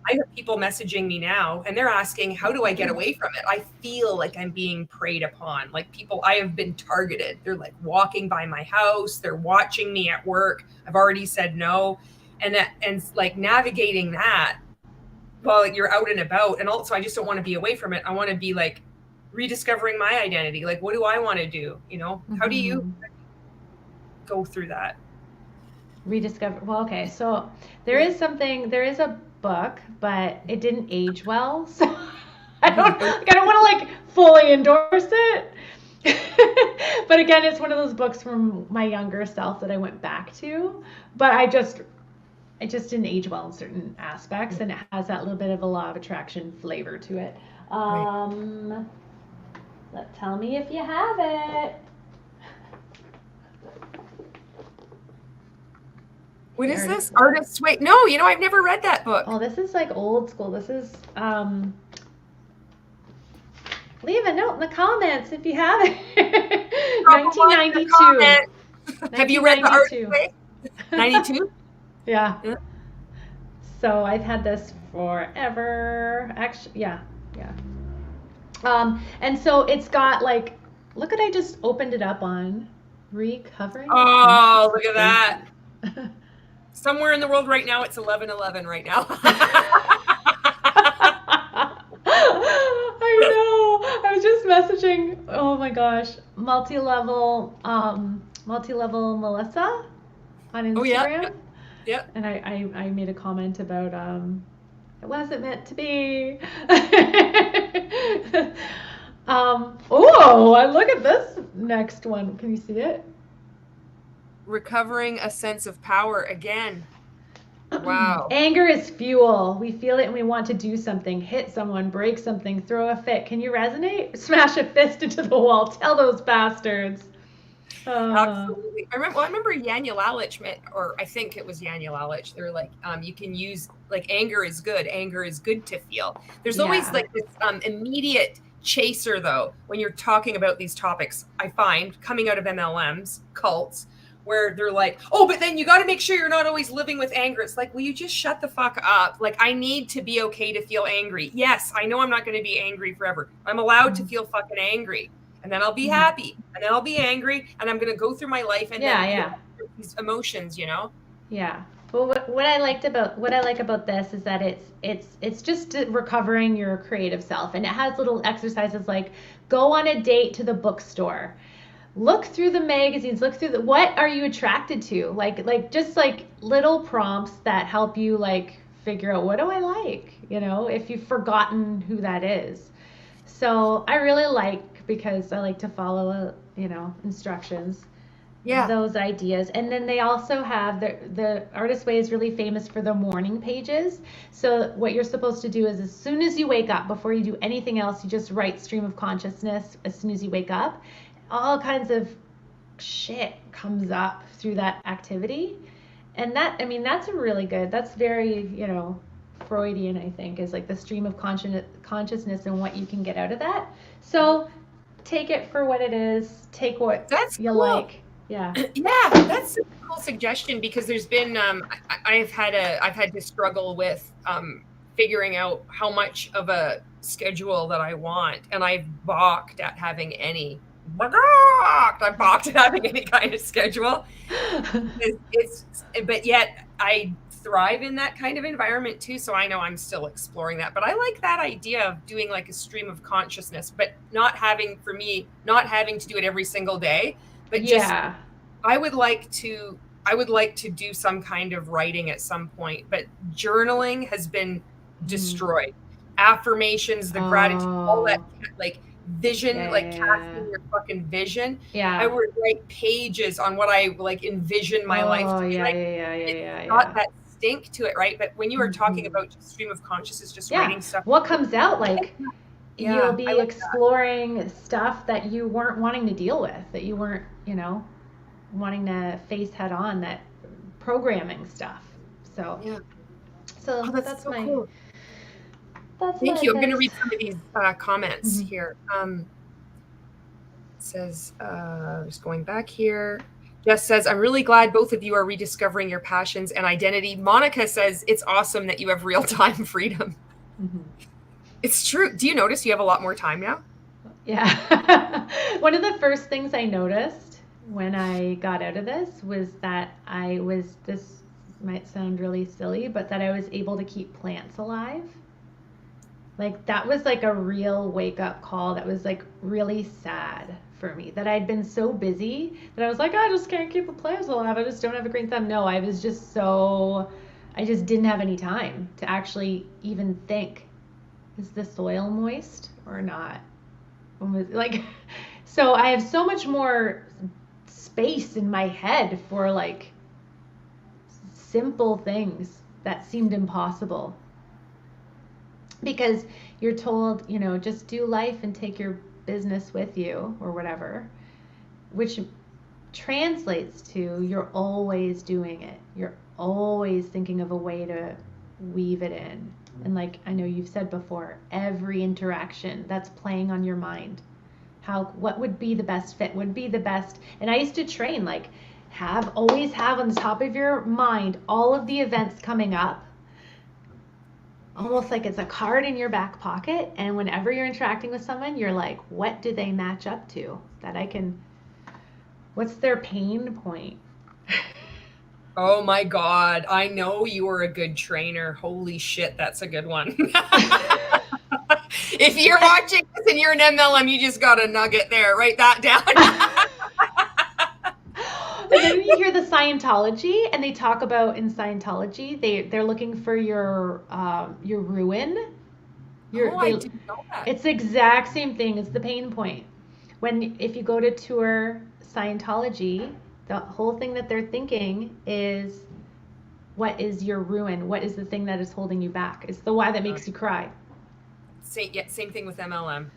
I have people messaging me now and they're asking, how do I get away from it? I feel like I'm being preyed upon. Like I have been targeted. They're like walking by my house. They're watching me at work. I've already said no. And like navigating that while you're out and about. And also I just don't want to be away from it. I want to be like rediscovering my identity. Like, what do I want to do? You know, how do you go through that? Rediscover. Well, okay. So there is a book, but it didn't age well. So I don't want to like fully endorse it. But again, it's one of those books from my younger self that I went back to, but it just didn't age well in certain aspects, and it has that little bit of a law of attraction flavor to it. Tell me if you have it. What is this? Artist's Way. No, you know, I've never read that book. Oh, this is like old school. This is leave a note in the comments if you have it. 1992. Have you read the Artist's Way? 92? Yeah. So I've had this forever. Actually, yeah. And so it's got like, look what I just opened it up on. Recovering. Oh, look at that. Somewhere in the world right now, it's 11:11 right now. I know. I was just messaging. Oh my gosh, multi-level Melissa on Instagram. Oh yeah. Yeah. And I made a comment about it wasn't meant to be. Oh, look at this next one. Can you see it? Recovering a sense of power again. Wow. Anger is fuel. We feel it and we want to do something, hit someone, break something, throw a fit. Can you resonate? Smash a fist into the wall. Tell those bastards. Absolutely. I remember Yanya Lalich, or I think it was Yanya Lalich. They were like, you can use, like, anger is good. Anger is good to feel. There's always like this immediate chaser, though, when you're talking about these topics, I find, coming out of MLMs, cults, where they're like, oh, but then you got to make sure you're not always living with anger. It's like, will you just shut the fuck up? Like, I need to be okay to feel angry. Yes, I know I'm not going to be angry forever. I'm allowed to feel fucking angry, and then I'll be happy, and then I'll be angry, and I'm going to go through my life and then these emotions, you know? Yeah. Well, what I like about this is that it's just recovering your creative self, and it has little exercises like go on a date to the bookstore, look through the magazines, look through what are you attracted to, like just like little prompts that help you like figure out what do I like, you know, if you've forgotten who that is. So I really like, because I like to follow instructions. Yeah. Those ideas. And then they also have the Artist Way is really famous for the morning pages. So what you're supposed to do is as soon as you wake up, before you do anything else, you just write stream of consciousness as soon as you wake up. All kinds of shit comes up through that activity. And that's a really good, that's very, Freudian, I think, is like the stream of consciousness and what you can get out of that. So take it for what it is. Take what you like. Yeah. Yeah, that's a cool suggestion, because there's been I've had to struggle with figuring out how much of a schedule that I want, and I've balked at having any. I balked at having any kind of schedule. But yet I thrive in that kind of environment too. So I know I'm still exploring that, but I like that idea of doing like a stream of consciousness, but not having to do it every single day. But just, I would like to do some kind of writing at some point, but journaling has been destroyed. Affirmations, the gratitude, all that, like vision, casting your fucking vision. I would write pages on what I like envision my life to be like. It's not that stink to it, right? But when you were talking about just stream of consciousness, just writing stuff, what comes out, like you'll be exploring stuff that you weren't wanting to deal with, that you weren't, wanting to face head on, that programming stuff. So that's so my cool. Thank you. I'm going to read some of these comments here. It says, just going back here. Jess says, I'm really glad both of you are rediscovering your passions and identity. Monica says, it's awesome that you have real-time freedom. It's true. Do you notice you have a lot more time now? Yeah. One of the first things I noticed when I got out of this was that this might sound really silly, but that I was able to keep plants alive. Like that was like a real wake-up call. That was like really sad for me, that I'd been so busy that I was like, I just can't keep the plants alive. I just don't have a green thumb. No, I just didn't have any time to actually even think, is the soil moist or not? Like, so I have so much more space in my head for like simple things that seemed impossible. Because you're told, just do life and take your business with you or whatever, which translates to you're always doing it. You're always thinking of a way to weave it in. And like I know you've said before, every interaction that's playing on your mind, what would be the best fit, would be the best. And I used to train, like always have on the top of your mind all of the events coming up, almost like it's a card in your back pocket, and whenever you're interacting with someone, you're like, what do they match up to that what's their pain point? Oh my God, I know you were a good trainer. Holy shit, that's a good one. If you're watching this and you're an MLM, you just got a nugget there. Write that down. And then you hear the Scientology, and they talk about in Scientology, they're looking for your ruin. I didn't know that. It's the exact same thing as the pain point. If you go to tour Scientology, the whole thing that they're thinking is, what is your ruin? What is the thing that is holding you back? It's the why that makes you cry. Same thing with MLM.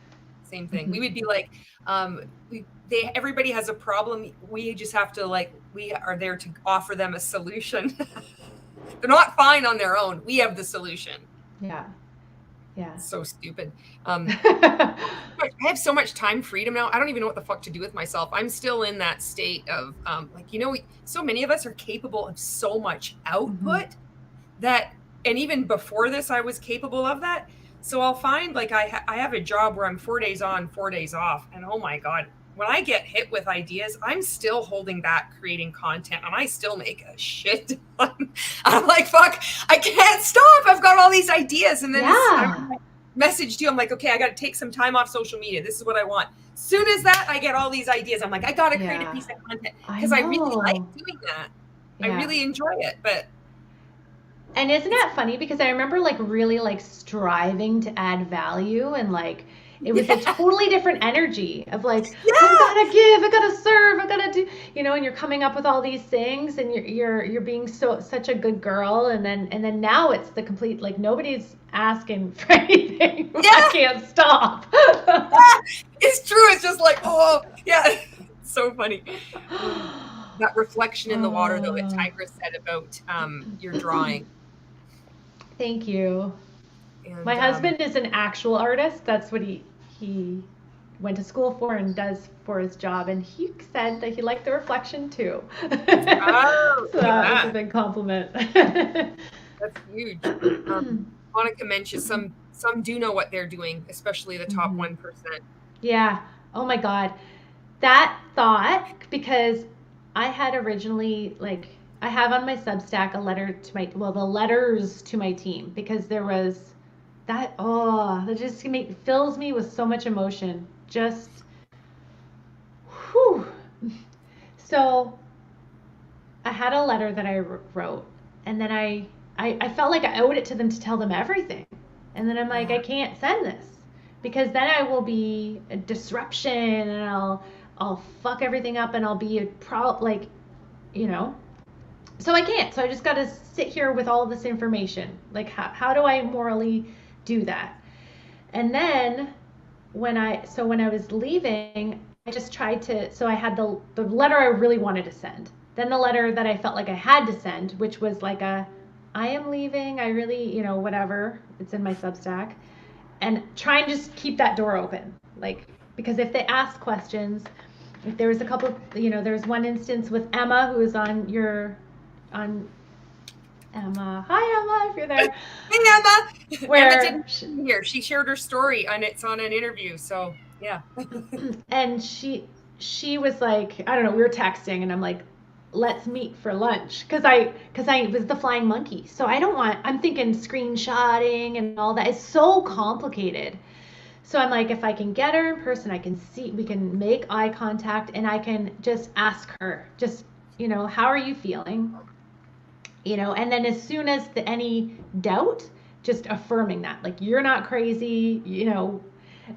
Same thing. We would be like, everybody has a problem. We just have to we are there to offer them a solution. They're not fine on their own. We have the solution. Yeah. Yeah. So stupid. I have so much time freedom now. I don't even know what the fuck to do with myself. I'm still in that state of like, you know, so many of us are capable of so much output that, and even before this, I was capable of that. So I'll find like I have a job where I'm 4 days on, 4 days off, and oh my god, when I get hit with ideas, I'm still holding back creating content, and I still make a shit ton. I'm like, fuck, I can't stop. I've got all these ideas, and then I messaged you. I'm like, okay, I got to take some time off social media. This is what I want. Soon as that, I get all these ideas. I'm like, I got to create a piece of content because I really like doing that. I really enjoy it, but. And isn't that funny? Because I remember like really like striving to add value, and like it was a totally different energy of like, I gotta give, I gotta serve, I gotta do, you know, and you're coming up with all these things, and you're being such a good girl, and then now it's the complete, like, nobody's asking for anything. I can't stop. It's true. It's just like, oh yeah, it's so funny. That reflection in the water, though, that Tigra said about your drawing. Thank you. And, my husband is an actual artist. That's what he went to school for and does for his job. And he said that he liked the reflection too. Oh, so that was a big compliment. That's huge. Monica mentioned some do know what they're doing, especially the top 1%. Yeah. Oh my God. That thought, because I had originally, like, I have on my Substack a letter to the letters to my team, because there was that just fills me with so much emotion. Just, whew. So I had a letter that I wrote, and then I felt like I owed it to them to tell them everything. And then I'm like, I can't send this, because then I will be a disruption, and I'll fuck everything up, and I'll be like, you know. So I can't. So I just got to sit here with all this information. Like, how do I morally do that? And then when I was leaving, I just tried to, so I had the letter I really wanted to send. Then the letter that I felt like I had to send, which was like I am leaving. I really, you know, whatever. It's in my Substack. And try and just keep that door open. Like, because if they ask questions, if there was a couple, you know, there's one instance with Emma, who is on Emma. Hi, Emma, if you're there. Hey, Emma. Where Emma didn't here. She shared her story, and it's on an interview. So yeah. And she was like, I don't know. We were texting, and I'm like, let's meet for lunch, because I was the flying monkey. So I'm thinking screenshotting and all that. It's so complicated. So I'm like, if I can get her in person, we can make eye contact, and I can just ask her, just, you know, how are you feeling? You know, and then as soon as any doubt, just affirming that, like, you're not crazy, you know.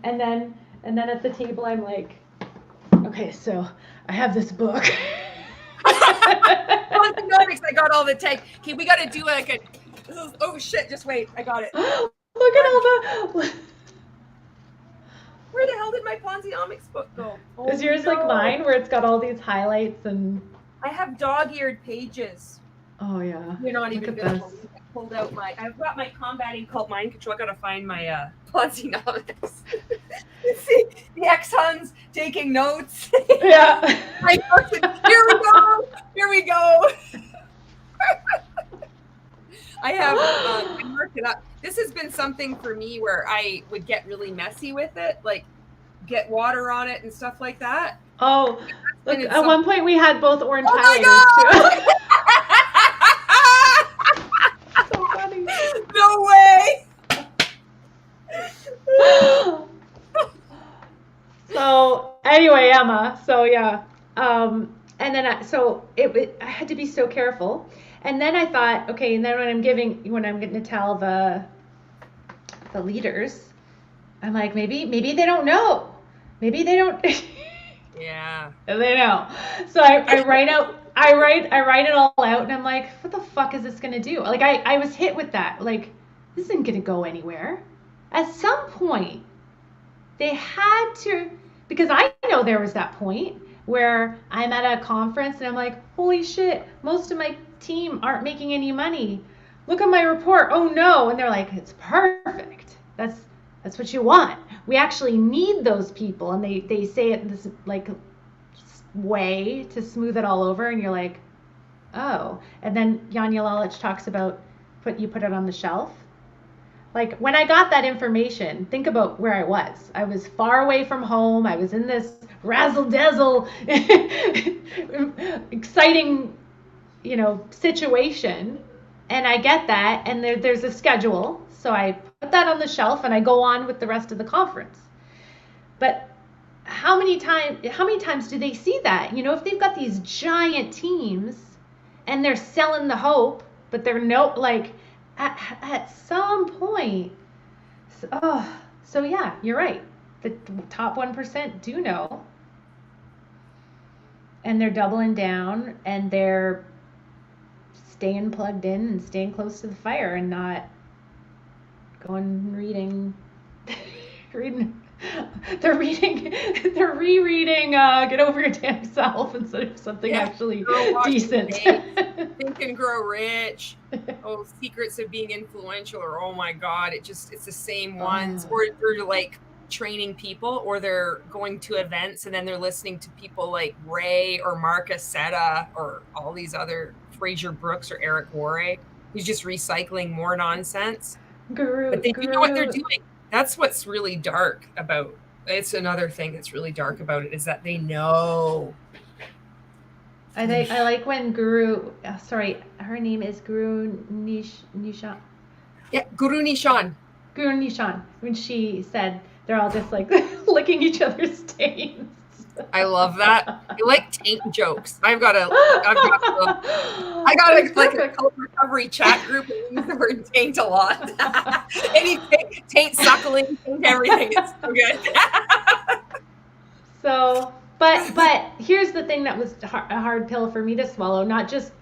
And then at the table, I'm like, okay, so I have this book. I got all the tech. Okay, we got to do like a. Oh shit! Just wait, I got it. Look at all the. Where the hell did my Ponziomics book go? Oh, is yours like mine, where it's got all these highlights and? I have dog-eared pages. Oh yeah. You're not even gonna believe I pulled out I've got my combating cult mind control. I gotta find my Ponziomics. See the ex-Huns taking notes. Yeah. Here we go. I have I marked it up. This has been something for me where I would get really messy with it, like get water on it and stuff like that. Oh, look, at one point we had both orange highlighters too. So funny. No way. So anyway, Emma. So yeah, and then I had to be so careful. And then I thought, okay, and then when I'm going to tell the leaders, I'm like, maybe they don't know. Maybe they don't. Yeah. They know. So I write it all out, and I'm like, what the fuck is this gonna do? Like, I was hit with that. Like, this isn't gonna go anywhere. At some point, they had to, because I know there was that point where I'm at a conference and I'm like, holy shit, most of my team aren't making any money. Look at my report. Oh no. And they're like, it's perfect. That's what you want. We actually need those people. And they say it in this like way to smooth it all over, and you're like, oh. And then Janja Lalich talks about you put it on the shelf. Like when I got that information, think about where I was. I was far away from home. I was in this razzle-dazzle, exciting, situation. And I get that, and there's a schedule. So I put that on the shelf and I go on with the rest of the conference. But how many times do they see that? If they've got these giant teams and they're selling the hope, but they're at some point. So yeah, you're right. The top 1% do know. And they're doubling down, and they're staying plugged in and staying close to the fire and not going reading. They're rereading Get Over Your Damn Self instead of something actually decent. Think and Grow Rich. Oh, Secrets of Being Influential, or oh my God, it's the same ones. Or they're like training people, or they're going to events and then they're listening to people like Ray or Mark Aceta or all these other Fraser Brooks or Eric Worre, who's just recycling more nonsense. But they do know what they're doing. That's what's really dark about it. It's another thing that's really dark about it, is that they know. I like when her name is Guru Nishan. Yeah, Guru Nishan. When she said they're all just like licking each other's taints. I love that. I like taint jokes. I got a cult recovery chat group and use the word taint a lot. Any taint suckling, taint everything. It's so good. So, but here's the thing that was a hard pill for me to swallow. Not just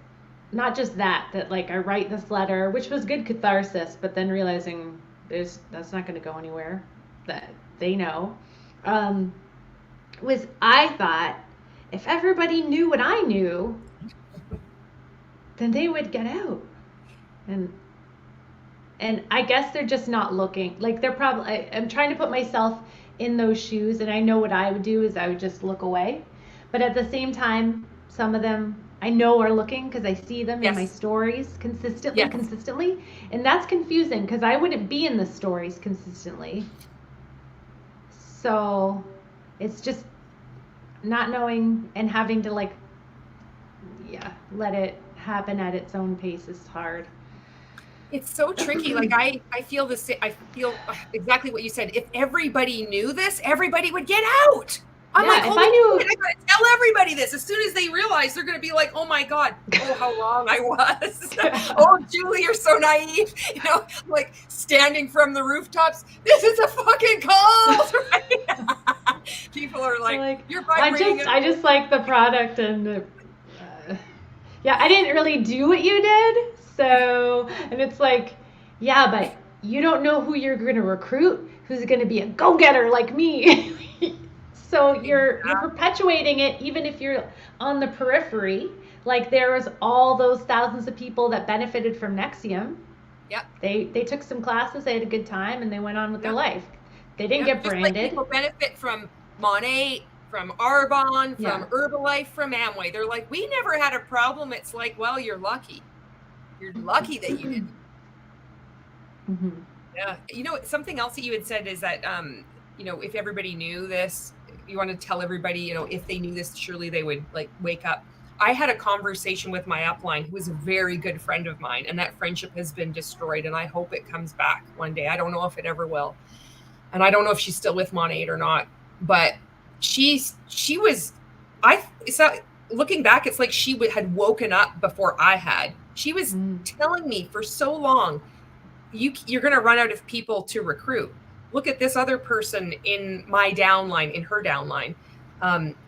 that like I write this letter, which was good catharsis, but then realizing that's not going to go anywhere. That they know. Was I thought if everybody knew what I knew, then they would get out. And I guess they're just not looking. Like they're probably, I'm trying to put myself in those shoes, and I know what I would do is I would just look away. But at the same time, some of them I know are looking because I see them in my stories consistently. And that's confusing because I wouldn't be in the stories consistently. So it's just not knowing and having to let it happen at its own pace is hard. It's so tricky. Like I feel the same. I feel exactly what you said. If everybody knew this, everybody would get out. I'm like, if I knew, I gotta tell everybody this. As soon as they realize, they're gonna be like, oh my God, oh how wrong I was. Oh, Julie, you're so naive. Like standing from the rooftops. This is a fucking cult. Right? People are like you're vibrating. I just like the product, and I didn't really do what you did. So, and it's like, yeah, but you don't know who you're going to recruit, who's going to be a go-getter like me. So you're perpetuating it, even if you're on the periphery. Like there was all those thousands of people that benefited from NXIVM. Yep. They took some classes, they had a good time, and they went on with their life. They didn't get branded. Like people benefit from Monat, from Arbonne, from Herbalife, from Amway. They're like, we never had a problem. It's like, well, you're lucky. You're lucky that you didn't. Mm-hmm. Yeah. Something else that you had said is that, if everybody knew this, you want to tell everybody, if they knew this, surely they would wake up. I had a conversation with my upline, who is a very good friend of mine, and that friendship has been destroyed. And I hope it comes back one day. I don't know if it ever will. And I don't know if she's still with Monat or not, but looking back, it's like she had woken up before I had. She was telling me for so long, you're going to run out of people to recruit. Look at this other person in my downline, in her downline.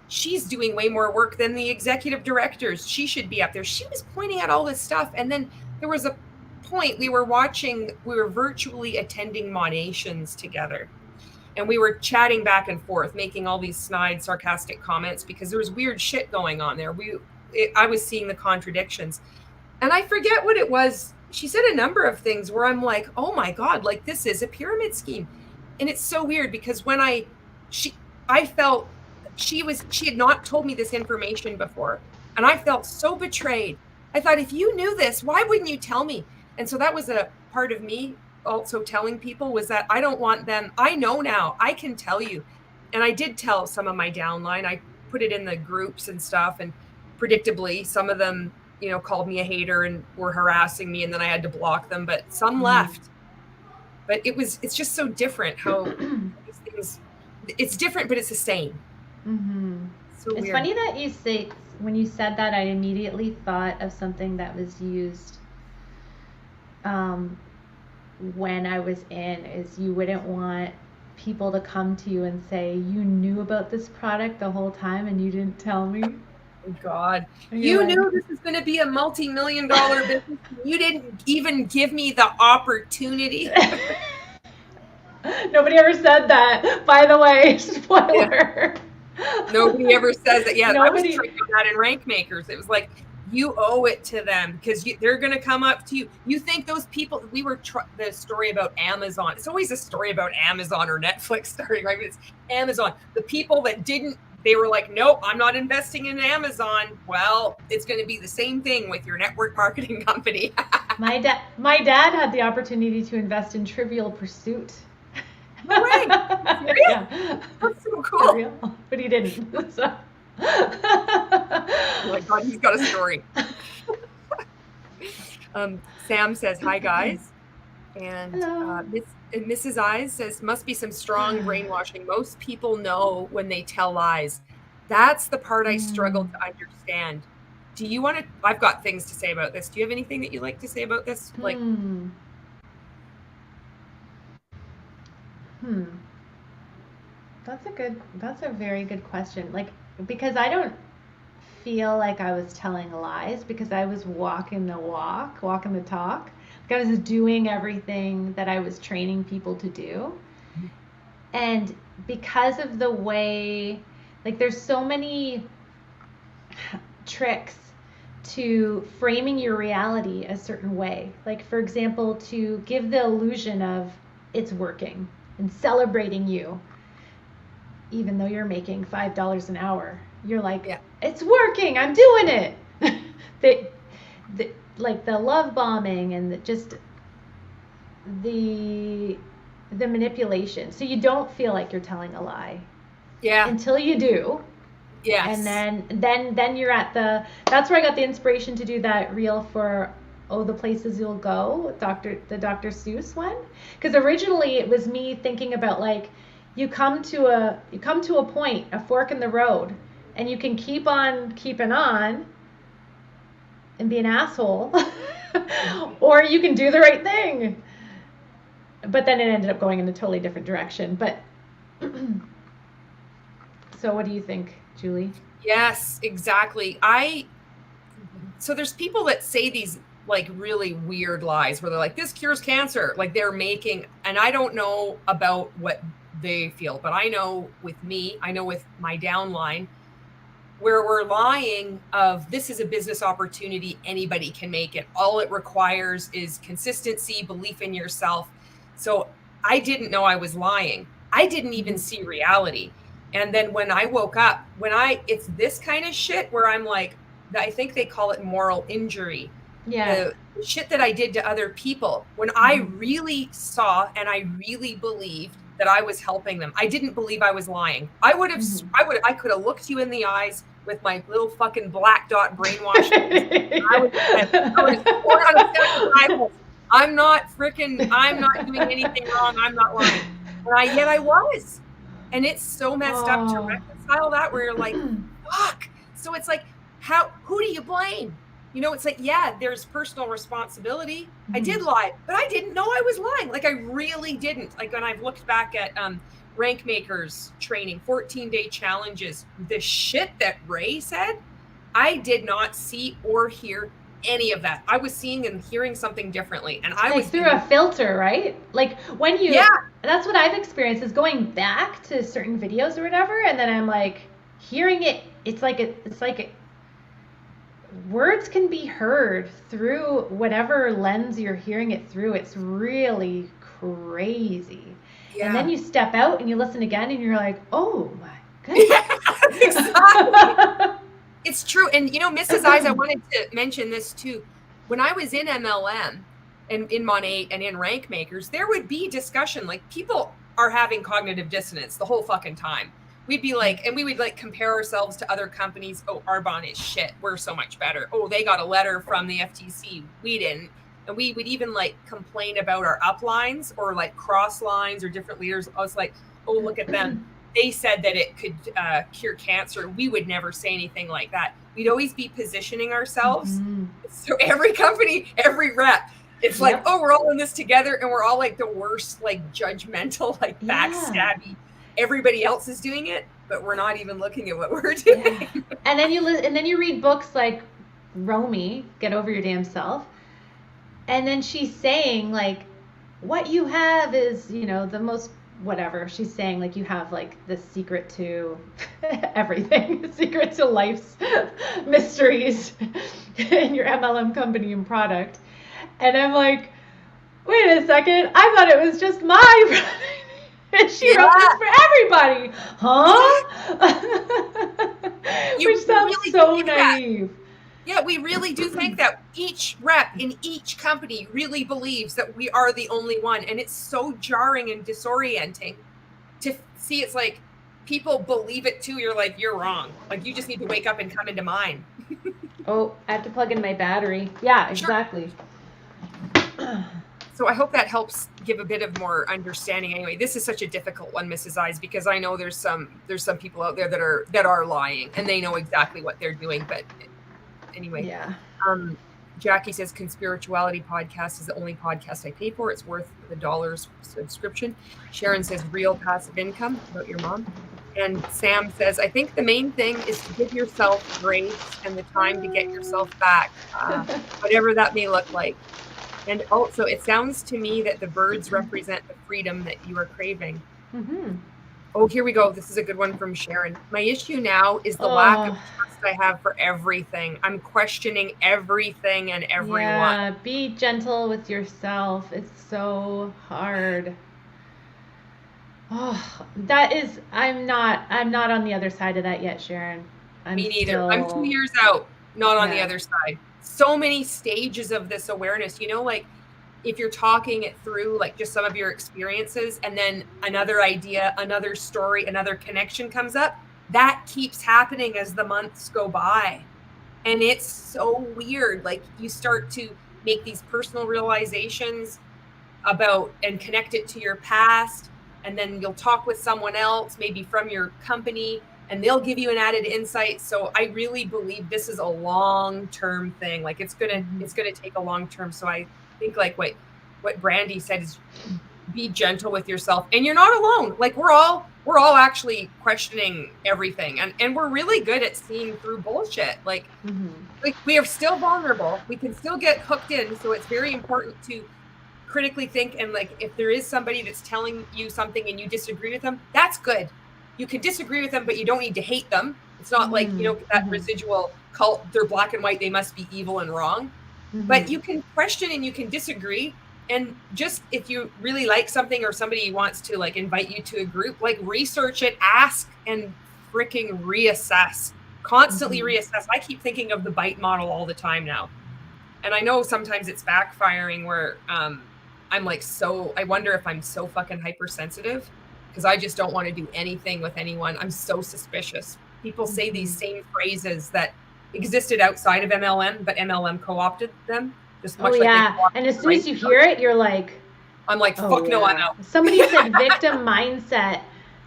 She's doing way more work than the executive directors. She should be up there. She was pointing out all this stuff. And then there was a point we were virtually attending Monations together. And we were chatting back and forth, making all these snide, sarcastic comments because there was weird shit going on there. I was seeing the contradictions. And I forget what it was she said a number of things where I'm like, oh my God, like this is a pyramid scheme. And it's so weird because when I felt she had not told me this information before. And I felt so betrayed. I thought, if you knew this, why wouldn't you tell me? And so that was a part of me also telling people, was that I don't want them. I know now, I can tell you. And I did tell some of my downline. I put it in the groups and stuff. And predictably, some of them, you know, called me a hater and were harassing me, and then I had to block them, but some left. But it's just so different how these things, it's different, but it's the same. So it's funny that you say, when you said that, I immediately thought of something that was used when I was in, is you wouldn't want people to come to you and say, you knew about this product the whole time and you didn't tell me. Oh God, you knew this was going to be a multi-million-dollar business. You didn't even give me the opportunity. Nobody ever said that, by the way. Spoiler. Yeah. Nobody ever says that. Yeah, I was trained on that in Rank Makers. It was like, you owe it to them because they're going to come up to you. You think those people, we were the story about Amazon. It's always a story about Amazon or Netflix starting, right? It's Amazon. The people that didn't, they were like, nope, I'm not investing in Amazon. Well, it's going to be the same thing with your network marketing company. My dad had the opportunity to invest in Trivial Pursuit. No way. Yeah. That's so cool. But he didn't. So. Oh my God, he's got a story. Sam says, hi guys. And Mrs. Eyes says, must be some strong brainwashing. Most people know when they tell lies. That's the part I struggle to understand. Do you want to, I've got things to say about this. Do you have anything that you'd like to say about this? Like, That's a very good question. Like, because I don't feel like I was telling lies, because I was walking the walk, walking the talk. Like, I was doing everything that I was training people to do. And because of the way, like, there's so many tricks to framing your reality a certain way. Like, for example, to give the illusion of it's working and celebrating you, even though you're making $5 an hour. You're like, it's working, I'm doing it. Like the love bombing and the manipulation. So you don't feel like you're telling a lie. Yeah. Until you do. Yes. And then you're at that's where I got the inspiration to do that reel for the Places You'll Go, the Dr. Seuss one. Because originally it was me thinking about, like, you come to a point, a fork in the road, and you can keep on keeping on and be an asshole, or you can do the right thing. But then it ended up going in a totally different direction. But so what do you think, Julie? Yes, exactly. So there's people that say these like really weird lies where they're like, this cures cancer. Like, they're making, and I don't know about what they feel, but I know with me, I know with my downline, where we're lying of, this is a business opportunity, anybody can make it. All it requires is consistency, belief in yourself. So I didn't know I was lying. I didn't even see reality. And then when I woke up, it's this kind of shit where I'm like, I think they call it moral injury. Yeah. The shit that I did to other people, when I really saw and I really believed that I was helping them. I didn't believe I was lying. I could have looked you in the eyes with my little fucking black dot brainwashing. I would have I'm not doing anything wrong. I'm not lying. And yet I was. And it's so messed up to reconcile that, where you're like, fuck. So it's like, who do you blame? You know, it's like, yeah, there's personal responsibility. I did lie, but I didn't know I was lying. Like, I really didn't. Like, when I've looked back at Rank Makers training, 14-day challenges, the shit that Ray said, I did not see or hear any of that. I was seeing and hearing something differently. And I was through a filter, right? Like, when that's what I've experienced, is going back to certain videos or whatever, and then I'm like hearing it. It's like words can be heard through whatever lens you're hearing it through. It's really crazy. Yeah. And then you step out and you listen again and you're like, oh my goodness. Exactly. It's true. And, Mrs. Eyes, I wanted to mention this too. When I was in MLM and in Mon8 and in Rank Makers, there would be discussion. Like, people are having cognitive dissonance the whole fucking time. We'd be like, and we would like compare ourselves to other companies. Oh, Arbonne is shit. We're so much better. Oh, they got a letter from the FTC. We didn't. And we would even like complain about our uplines or like cross lines or different leaders. I was like, oh, look at them. They said that it could cure cancer. We would never say anything like that. We'd always be positioning ourselves. Mm-hmm. So every company, every rep, it's like, oh, we're all in this together, and we're all like the worst, like judgmental, like backstabby. Everybody else is doing it, but we're not even looking at what we're doing. Yeah. And then you read books like Romy, Get Over Your Damn Self, and then she's saying like, what you have is, the most whatever. She's saying like you have like the secret to everything, the secret to life's mysteries in your MLM company and product. And I'm like, wait a second, I thought it was just my product. And she wrote this for everybody. Huh? Which sounds really so naive. Yeah, we really do think that each rep in each company really believes that we are the only one. And it's so jarring and disorienting to see. It's like people believe it too. You're like, you're wrong. Like, you just need to wake up and come into mine. Oh, I have to plug in my battery. Yeah, exactly. Sure. So I hope that helps give a bit of more understanding. Anyway, this is such a difficult one, Mrs. Eyes, because I know there's some people out there that are lying and they know exactly what they're doing. But anyway, yeah. Jackie says Conspirituality podcast is the only podcast I pay for. It's worth the $1 subscription. Sharon says real passive income, about your mom. And Sam says, I think the main thing is to give yourself grace and the time to get yourself back, whatever that may look like. And also, it sounds to me that the birds represent the freedom that you are craving. Mm-hmm. Oh, here we go. This is a good one from Sharon. My issue now is the lack of trust I have for everything. I'm questioning everything and everyone. Yeah, be gentle with yourself. It's so hard. Oh, I'm not on the other side of that yet, Sharon. Me neither. I'm 2 years out, not on the other side. So many stages of this awareness, like if you're talking it through, like just some of your experiences, and then another idea, another story, another connection comes up, that keeps happening as the months go by. And it's so weird. Like, you start to make these personal realizations about and connect it to your past. And then you'll talk with someone else, maybe from your company, and they'll give you an added insight. So I really believe this is a long-term thing. Like, it's gonna take a long term. So I think like what Brandie said is be gentle with yourself, and you're not alone. Like, we're all actually questioning everything, and we're really good at seeing through bullshit. Like, like we are still vulnerable. We can still get hooked in. So it's very important to critically think. And like, if there is somebody that's telling you something and you disagree with them, that's good. You can disagree with them, but you don't need to hate them. It's not like, that residual cult, they're black and white, they must be evil and wrong. But you can question and you can disagree. And just if you really like something, or somebody wants to like invite you to a group, like research it, ask, and freaking reassess. Constantly reassess. I keep thinking of the bite model all the time now. And I know sometimes it's backfiring where I'm like, I wonder if I'm so fucking hypersensitive, because I just don't want to do anything with anyone. I'm so suspicious. People say these same phrases that existed outside of MLM, but MLM co-opted them. Just much And as soon as you hear it, you're like, I'm like, fuck no, I'm out. Somebody said victim mindset.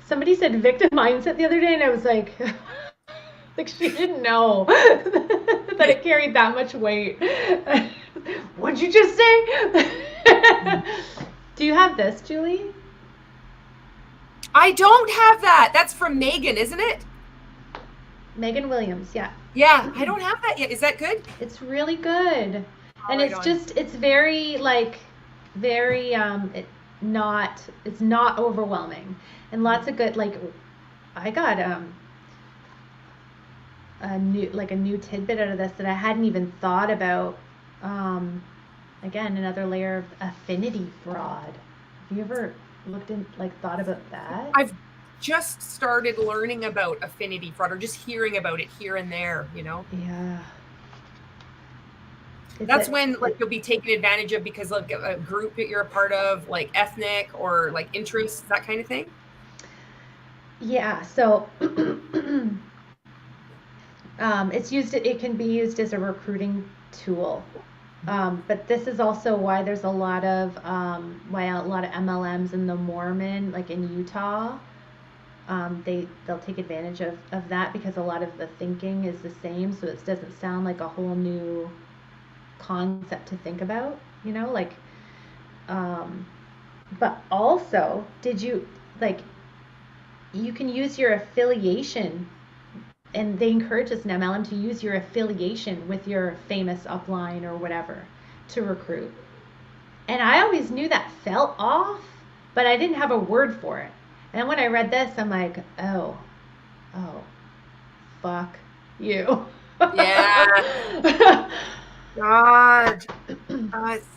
Somebody said victim mindset the other day, and I was like, like she didn't know that it carried that much weight. What'd you just say? Do you have this, Julie? I don't have that. That's from Megan, isn't it? Megan Williams, yeah. Yeah, I don't have that yet. Is that good? It's really good. And it's very it's not overwhelming. And lots of good, like, I got a new tidbit out of this that I hadn't even thought about. Again, another layer of affinity fraud. Have you ever thought about that? I've just started learning about affinity fraud, or just hearing about it here and there, Yeah. That's when you'll be taken advantage of because like a group that you're a part of, like ethnic or like interests, that kind of thing. Yeah. So it can be used as a recruiting tool. But this is also why there's a lot of MLMs in the Mormon, like in Utah. They'll take advantage of that because a lot of the thinking is the same, so it doesn't sound like a whole new concept to think about, but also, you can use your affiliation, and they encourage us in MLM to use your affiliation with your famous upline or whatever to recruit. And I always knew that felt off, but I didn't have a word for it. And when I read this, I'm like, oh, fuck you. Yeah. God.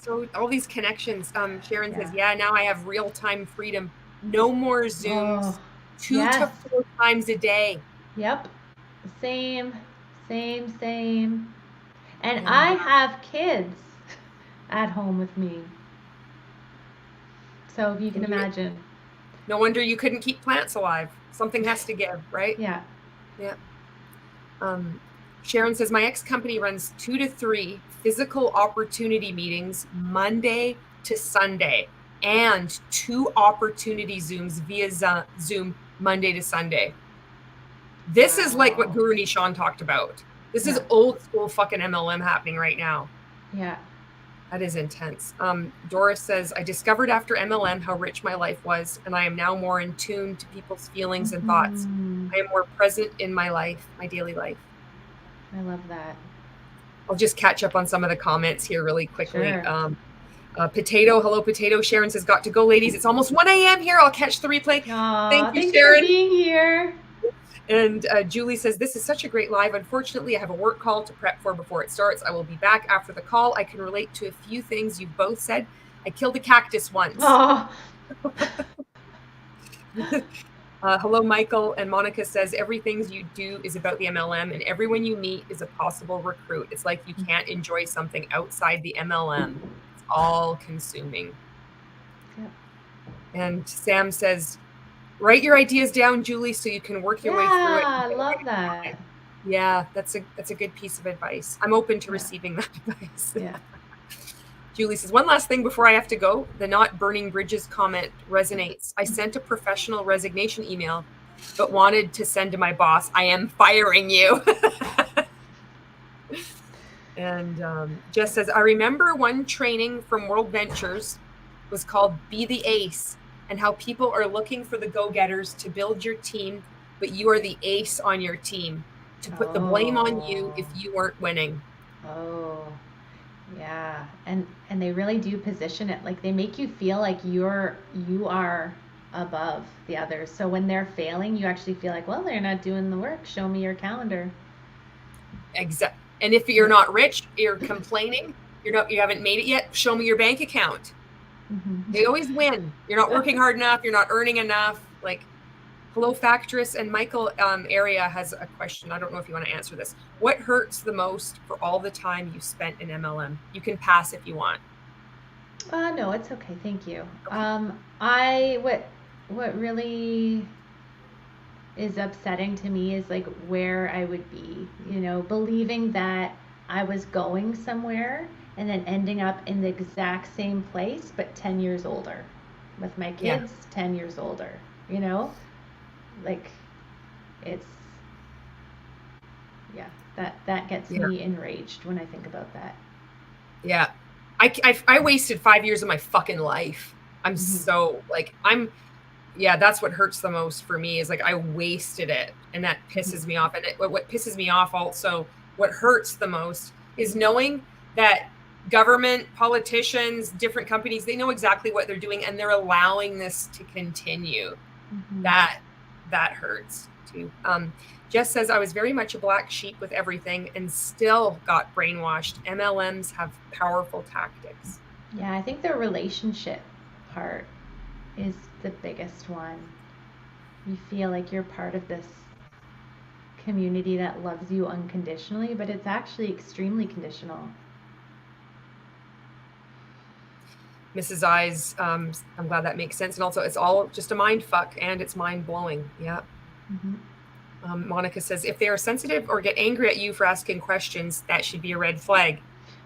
So all these connections. Sharon says, now I have real-time freedom. No more Zooms. 2 to 4 times a day. Yep. Same. And I have kids at home with me. So you can imagine. No wonder you couldn't keep plants alive. Something has to give, right? Yeah. Sharon says, my ex-company runs 2 to 3 physical opportunity meetings Monday to Sunday and 2 opportunity Zooms via Zoom Monday to Sunday. This is like what Guru Nishan talked about. This is old school fucking MLM happening right now. Yeah. That is intense. Doris says, I discovered after MLM how rich my life was, and I am now more in tune to people's feelings and thoughts. I am more present in my life, my daily life. I love that. I'll just catch up on some of the comments here really quickly. Sure. Potato, hello, Potato. Sharon says, got to go, ladies. It's almost 1 a.m. here. I'll catch the replay. Thank you, Sharon. Thanks for being here. And Julie says, this is such a great live. Unfortunately, I have a work call to prep for before it starts. I will be back after the call. I can relate to a few things you both said. I killed a cactus once. Hello, Michael. And Monica says, everything you do is about the MLM, and everyone you meet is a possible recruit. It's like you can't enjoy something outside the MLM. It's all consuming. Yeah. And Sam says, write your ideas down, Julie, so you can work your way through it. Yeah, I love that. Yeah, that's a good piece of advice. I'm open to receiving that advice. Yeah. Julie says, one last thing before I have to go. The not burning bridges comment resonates. I sent a professional resignation email, but wanted to send to my boss, I am firing you. And Jess says, I remember one training from World Ventures was called Be the Ace, and how people are looking for the go-getters to build your team, but you are the ace on your team, to put the blame on you if you weren't winning. Oh, yeah. And they really do position it, like they make you feel like you are above the others. So when they're failing, you actually feel like, well, they're not doing the work. Show me your calendar. Exactly. And if you're not rich, you're complaining, you haven't made it yet, show me your bank account. Mm-hmm. They always win. You're not working hard enough. You're not earning enough. Like, hello, Factress. And Michael Area has a question. I don't know if you want to answer this. What hurts the most for all the time you spent in MLM? You can pass if you want. No, it's okay. Thank you. Okay. What really is upsetting to me is like where I would be, believing that I was going somewhere and then ending up in the exact same place, but 10 years older with my kids, 10 years older, like it's, that gets me enraged when I think about that. Yeah. I wasted 5 years of my fucking life. I'm so like, that's what hurts the most for me is like, I wasted it, and that pisses me off. And what pisses me off also, what hurts the most is knowing that government, politicians, different companies, they know exactly what they're doing, and they're allowing this to continue. That hurts too. Jess says, I was very much a black sheep with everything and still got brainwashed. MLMs have powerful tactics. Yeah, I think the relationship part is the biggest one. You feel like you're part of this community that loves you unconditionally, but it's actually extremely conditional. Mrs. Eyes, I'm glad that makes sense. And also, it's all just a mind fuck and it's mind blowing. Yeah. Mm-hmm. Monica says, if they are sensitive or get angry at you for asking questions, that should be a red flag.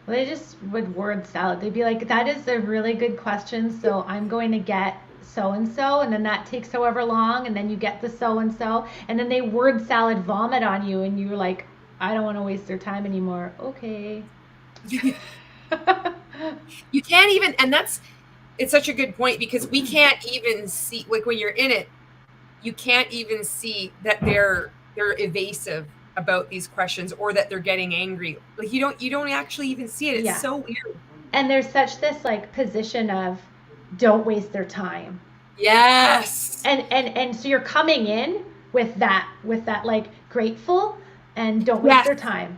Well, they just would word salad. They'd be like, that is a really good question, so I'm going to get so-and-so, and then that takes however long, and then you get the so-and-so, and then they word salad vomit on you, and you're like, I don't want to waste their time anymore. Okay. You can't even, and it's such a good point, because we can't even see, like when you're in it, you can't even see that they're evasive about these questions or that they're getting angry. Like you don't actually even see it. It's so weird. And there's such this like position of don't waste their time. Yes. And so you're coming in with that like grateful and don't waste their time.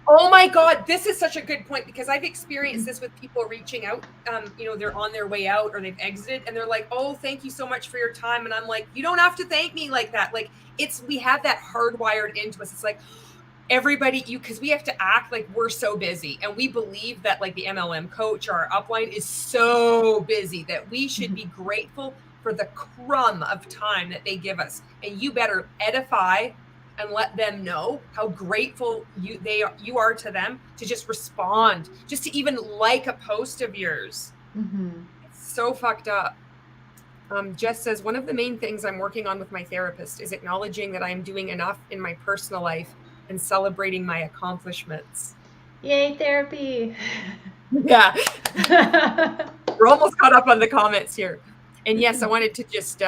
Oh my God, this is such a good point, because I've experienced this with people reaching out. They're on their way out or they've exited and they're like, oh, thank you so much for your time. And I'm like, you don't have to thank me like that. Like we have that hardwired into us. It's like everybody, because we have to act like we're so busy, and we believe that like the MLM coach or our upline is so busy that we should be grateful for the crumb of time that they give us. And you better edify and let them know how grateful you are to them, to just respond, just to even like a post of yours. Mm-hmm. It's so fucked up. Jess says, one of the main things I'm working on with my therapist is acknowledging that I'm doing enough in my personal life and celebrating my accomplishments. Yay, therapy. Yeah. We're almost caught up on the comments here. And yes, I wanted to just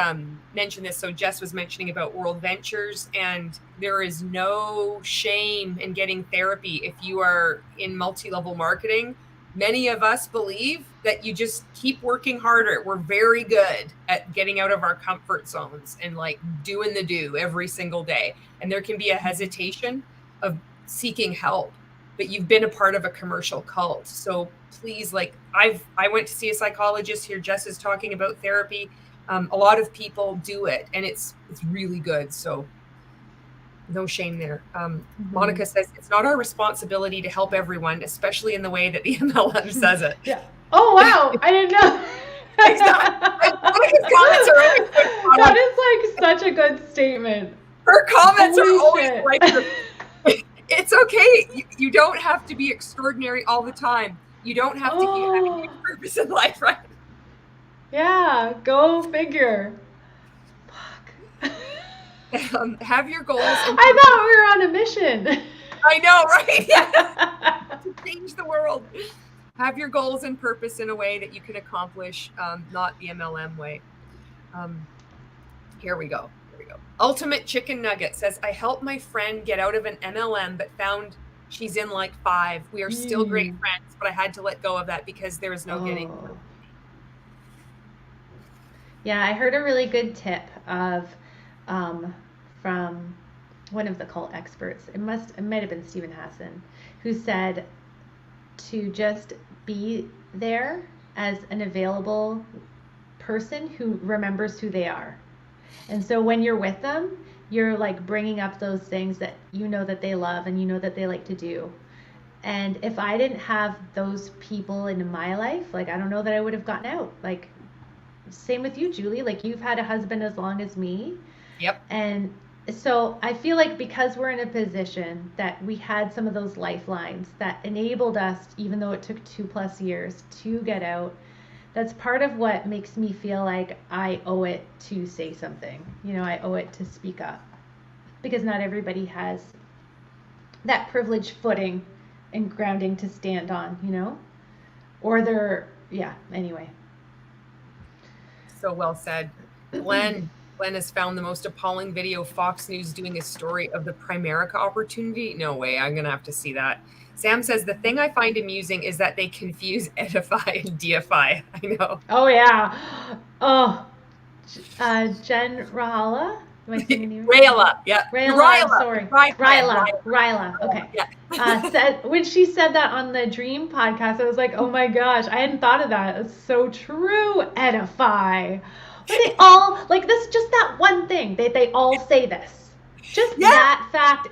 mention this. So Jess was mentioning about World Ventures, and there is no shame in getting therapy if you are in multi-level marketing. Many of us believe that you just keep working harder. We're very good at getting out of our comfort zones and like doing the do every single day. And there can be a hesitation of seeking help, but you've been a part of a commercial cult. So please, like I went to see a psychologist here. Jess is talking about therapy. A lot of people do it, and it's really good. So no shame there. Monica says, it's not our responsibility to help everyone, especially in the way that the MLM says it. Yeah. Oh, wow. I didn't know. Exactly. Monica's comments are always good. That is like such a good statement. Her comments Holy are always shit. like, it's okay. You don't have to be extraordinary all the time. You don't have to keep having a purpose in life, right? Yeah, go figure. Fuck. Have your goals. I thought we were on a mission. I know, right? Yeah. To change the world. Have your goals and purpose in a way that you can accomplish, not the MLM way. Here we go. Ultimate Chicken Nugget says, I helped my friend get out of an MLM, but found she's in like 5. We are still great friends, but I had to let go of that because there was no getting through. Yeah, I heard a really good tip of from one of the cult experts. It might have been Stephen Hassan, who said to just be there as an available person who remembers who they are. And so when you're with them, you're like bringing up those things that you know that they love and you know that they like to do. And if I didn't have those people in my life, like I don't know that I would have gotten out. Like same with you, Julie. Like you've had a husband as long as me. Yep. And so I feel like because we're in a position that we had some of those lifelines that enabled us, even though it took 2+ years to get out, that's part of what makes me feel like I owe it to say something. You know, I owe it to speak up, because not everybody has that privileged footing and grounding to stand on, you know, or anyway. So well said. Glenn has found the most appalling video of Fox News doing a story of the Primerica opportunity. No way, I'm going to have to see that. Sam says, the thing I find amusing is that they confuse edify and deify. I know. Oh, yeah. Oh, Jen Rahala, Am I saying it Rayla, yeah. Ryla, sorry. Ryla. Ryla, okay. Yeah. When she said that on the Dream podcast, I was like, oh my gosh, I hadn't thought of that. It's so true. Edify. But they all, like, this, just that one thing, they all say this. Just that fact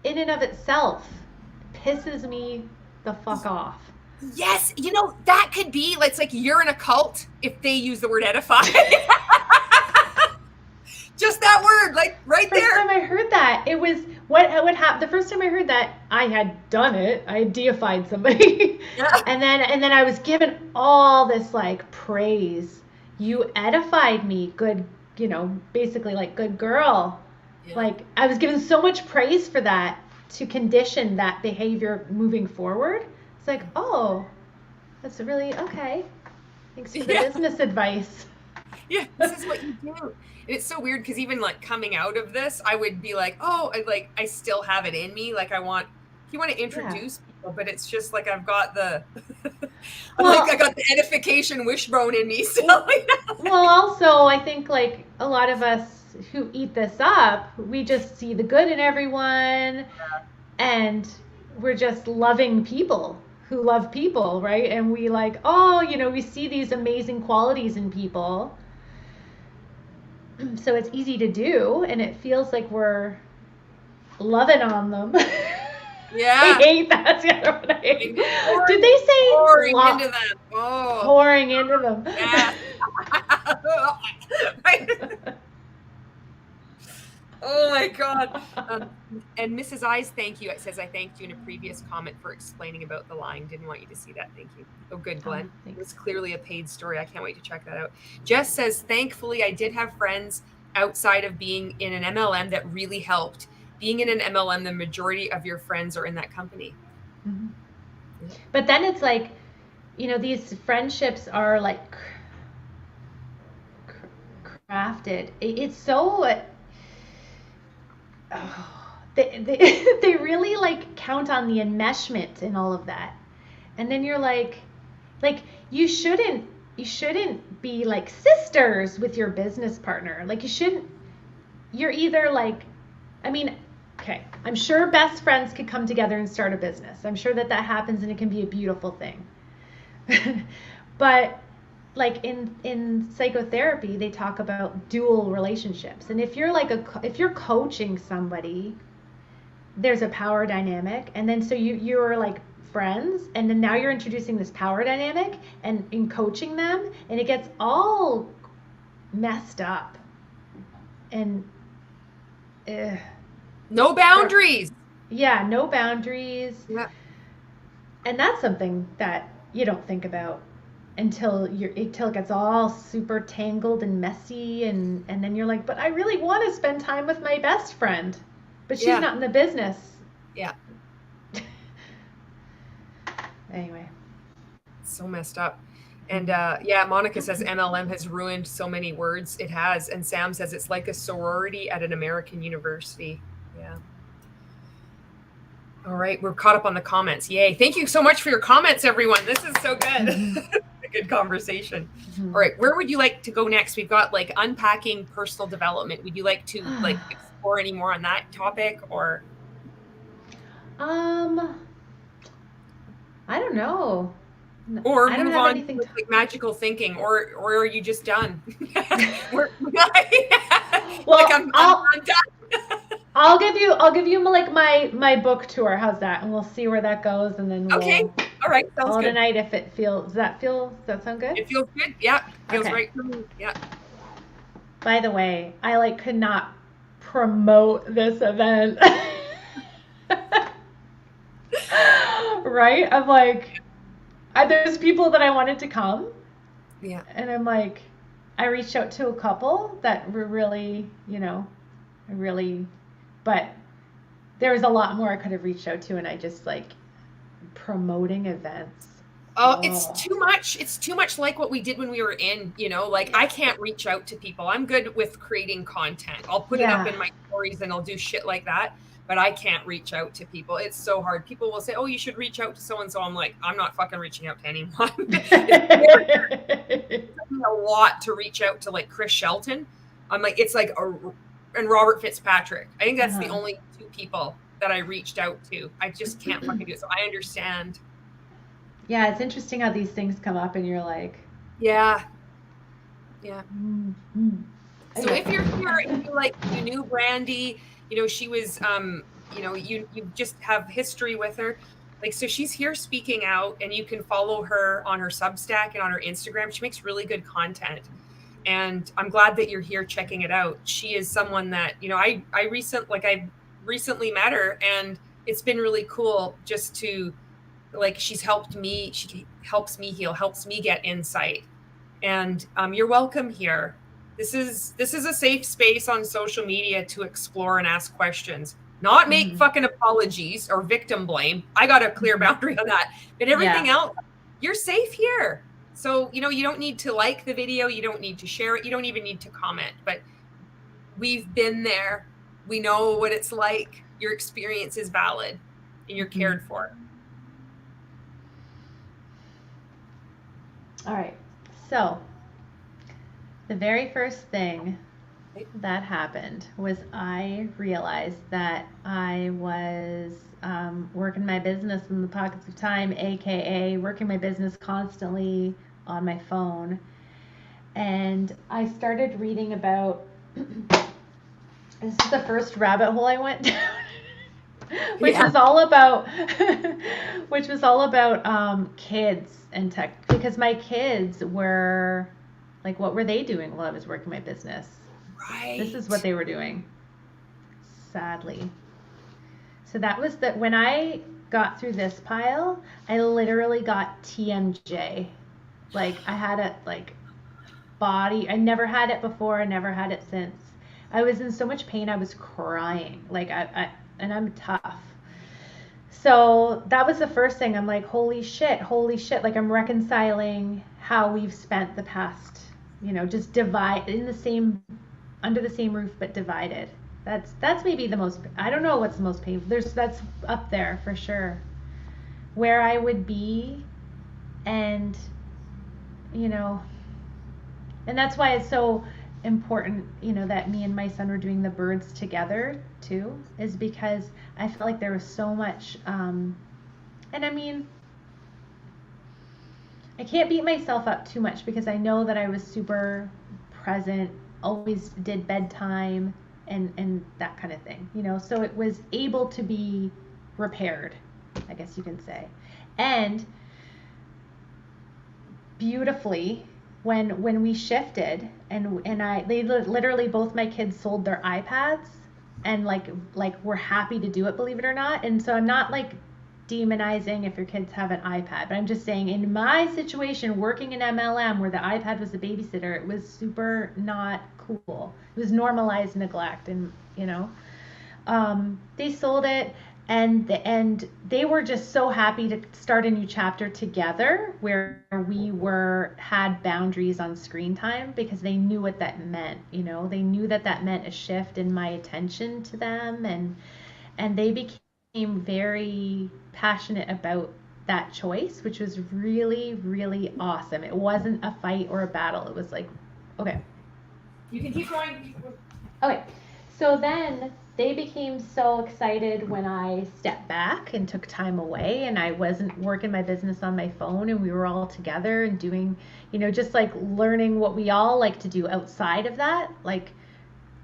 in and of itself pisses me the fuck off. Yes, you know, that could be, it's like you're in a cult if they use the word edify. Just that word, like right there. The first time I heard that, it was what happened. The first time I heard that, I had done it. I had deified somebody, and then I was given all this like praise. You edified me, good. You know, basically like good girl. Yeah. Like I was given so much praise for that to condition that behavior moving forward. It's like, oh, that's really okay. Thanks for the business advice. Yeah, this is what you do. And it's so weird because even like coming out of this, I would be like, oh, I still have it in me. Like you want to introduce people, but it's just like I've got the, I got the edification wishbone in me still. Well, also I think like a lot of us who eat this up, we just see the good in everyone, and we're just loving people who love people, right? And we like, oh, you know, we see these amazing qualities in people. So it's easy to do, and it feels like we're loving on them. Yeah. I hate that. Did they say pouring into them? Oh. Pouring into them. Yeah. Oh my God. And Mrs. Eyes, thank you. It says, I thanked you in a previous comment for explaining about the lying. Didn't want you to see that. Thank you. Oh, good, Glenn. It was clearly a paid story. I can't wait to check that out. Jess says, thankfully, I did have friends outside of being in an MLM that really helped. Being in an MLM, the majority of your friends are in that company. Mm-hmm. But then it's like, you know, these friendships are like crafted. It's so... they really like count on the enmeshment and all of that, and then you're like you shouldn't be like sisters with your business partner. Like you're either like, I mean, okay, I'm sure best friends could come together and start a business. I'm sure that happens, and it can be a beautiful thing. But like in psychotherapy, they talk about dual relationships. And if you're like if you're coaching somebody, there's a power dynamic. And then so you're like friends, and then now you're introducing this power dynamic and in coaching them, and it gets all messed up. And no boundaries. Yeah, no boundaries. Yeah. And that's something that you don't think about until it gets all super tangled and messy, and then you're like, but I really want to spend time with my best friend, but she's not in the business. Yeah. Anyway. So messed up. And Monica says MLM has ruined so many words. It has. And Sam says it's like a sorority at an American university. Yeah. All right, we're caught up on the comments. Yay. Thank you so much for your comments, everyone. This is so good. Mm-hmm. A good conversation. Mm-hmm. All right, where would you like to go next? We've got like unpacking personal development. Would you like to like explore any more on that topic, or? I don't know. Or move on to like magical thinking, or are you just done? Well, like I'm done. I'll give you like my book tour. How's that? And we'll see where that goes, and then we'll all right, sounds call good. Tonight if it feels. Does that sound good? It feels good. Yeah, feels right for me. Yeah. By the way, I like could not promote this event. Right? I'm like, there's people that I wanted to come. Yeah. And I'm like, I reached out to a couple that were really, but there was a lot more I could have reached out to, and I just like promoting events. Oh, it's too much. It's too much like what we did when we were in, like I can't reach out to people. I'm good with creating content. I'll put it up in my stories and I'll do shit like that, but I can't reach out to people. It's so hard. People will say, oh, you should reach out to so-and-so. I'm like, I'm not fucking reaching out to anyone. It's a lot to reach out to like Chris Shelton. I'm like, it's like and Robert Fitzpatrick. I think that's the Uh-huh. only two people that I reached out to. I just can't fucking do it. So I understand. Yeah, it's interesting how these things come up and you're like, Yeah. Yeah. mm-hmm. So if you're here and you knew Brandie, she was you just have history with her. Like, so she's here speaking out, and you can follow her on her Substack and on her Instagram. She makes really good content. And I'm glad that you're here checking it out. She is someone that, I recently met her, and it's been really cool just to, like, she helps me heal, helps me get insight. And you're welcome here. This is a safe space on social media to explore and ask questions, not make Mm-hmm. fucking apologies or victim blame. I got a clear boundary on that. But everything else, you're safe here. So, you don't need to like the video. You don't need to share it. You don't even need to comment. But we've been there. We know what it's like. Your experience is valid and you're cared for. All right. So the very first thing that happened was I realized that I was working my business in the pockets of time, aka working my business constantly on my phone. And I started reading about, this is the first rabbit hole I went down, which was all about kids and tech, because my kids were like, what were they doing while I was working my business? Right. This is what they were doing, sadly. So that was when I got through this pile, I literally got TMJ. Like, I had a body. I never had it before. I never had it since. I was in so much pain. I was crying. Like, and I'm tough. So that was the first thing. I'm like, holy shit. Like, I'm reconciling how we've spent the past, just under the same roof, but divided. That's maybe the most, I don't know what's the most painful. That's up there for sure. Where I would be, and, and that's why it's so important, that me and my son were doing the birds together too, is because I felt like there was so much, and I mean, I can't beat myself up too much because I know that I was super present, always did bedtime and that kind of thing, so it was able to be repaired, I guess you can say. And beautifully, when we shifted, and they literally, both my kids sold their iPads, and like were happy to do it, believe it or not. And so I'm not like demonizing if your kids have an iPad, but I'm just saying, in my situation, working in MLM where the iPad was a babysitter, it was super not cool. It was normalized neglect, and they sold it. And they were just so happy to start a new chapter together, where we had boundaries on screen time, because they knew what that meant. They knew that meant a shift in my attention to them, and they became very passionate about that choice, which was really, really awesome. It wasn't a fight or a battle. It was like, okay, you can keep going. Okay, so then they became so excited when I stepped back and took time away, and I wasn't working my business on my phone, and we were all together and doing, just like learning what we all like to do outside of that, like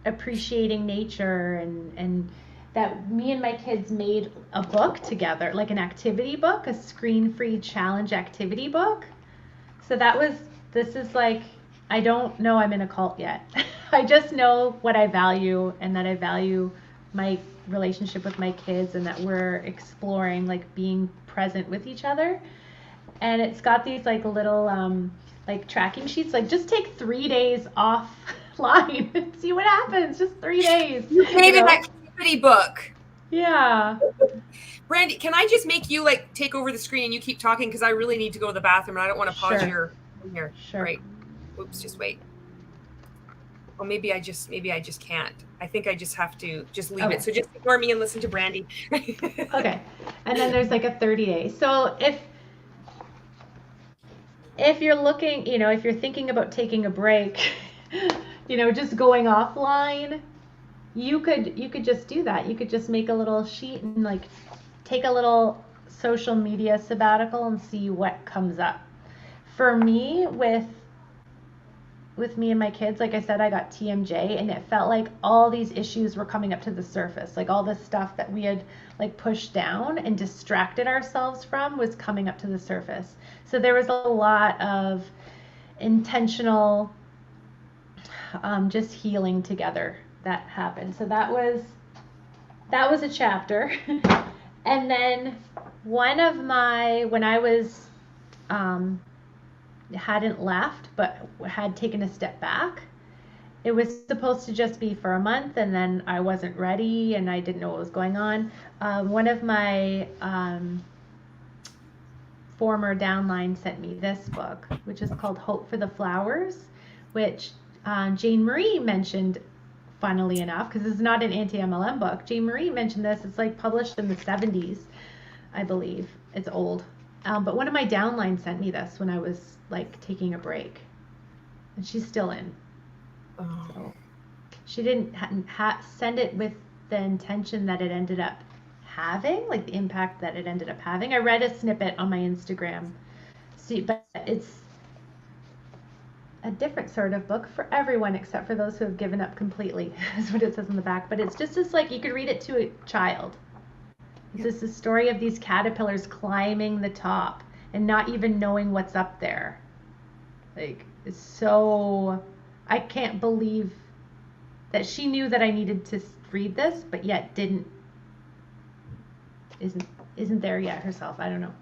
appreciating nature, and that me and my kids made a book together, like an activity book, a screen-free challenge activity book. So this is like, I don't know I'm in a cult yet. I just know what I value, and that I value my relationship with my kids, and that we're exploring, like, being present with each other. And it's got these like little like tracking sheets, like, just take 3 days offline and see what happens. Just 3 days. You made an activity book. Yeah. Brandie, can I just make you like take over the screen and you keep talking, because I really need to go to the bathroom and I don't want to pause your in here. Sure. Right. Oops, just wait. Well, maybe I just can't. I think I just have to just leave it. So just ignore me and listen to Brandie. Okay. And then there's like a 30 days. So if you're looking, if you're thinking about taking a break, just going offline, you could just do that. You could just make a little sheet and like take a little social media sabbatical and see what comes up. For me, with me and my kids, like I said, I got TMJ, and it felt like all these issues were coming up to the surface. Like all this stuff that we had like pushed down and distracted ourselves from was coming up to the surface. So there was a lot of intentional just healing together that happened. So that was a chapter. And then when I was hadn't left but had taken a step back, it was supposed to just be for a month, and then I wasn't ready and I didn't know what was going on. One of my former downline sent me this book, which is called Hope for the Flowers, which Jane Marie mentioned, funnily enough, because it's not an anti-MLM book. Jane Marie mentioned this. It's like published in the 70s, I believe. It's old. But one of my downlines sent me this when I was like taking a break, and she's still in. Oh. So she didn't send it with the intention that it ended up having, like the impact that it ended up having. I read a snippet on my Instagram. See, but it's a different sort of book for everyone except for those who have given up completely, is what it says on the back. But it's just as like you could read it to a child. It's just the story of these caterpillars climbing the top and not even knowing what's up there. Like, it's so, I can't believe that she knew that I needed to read this, but yet isn't there yet herself. I don't know.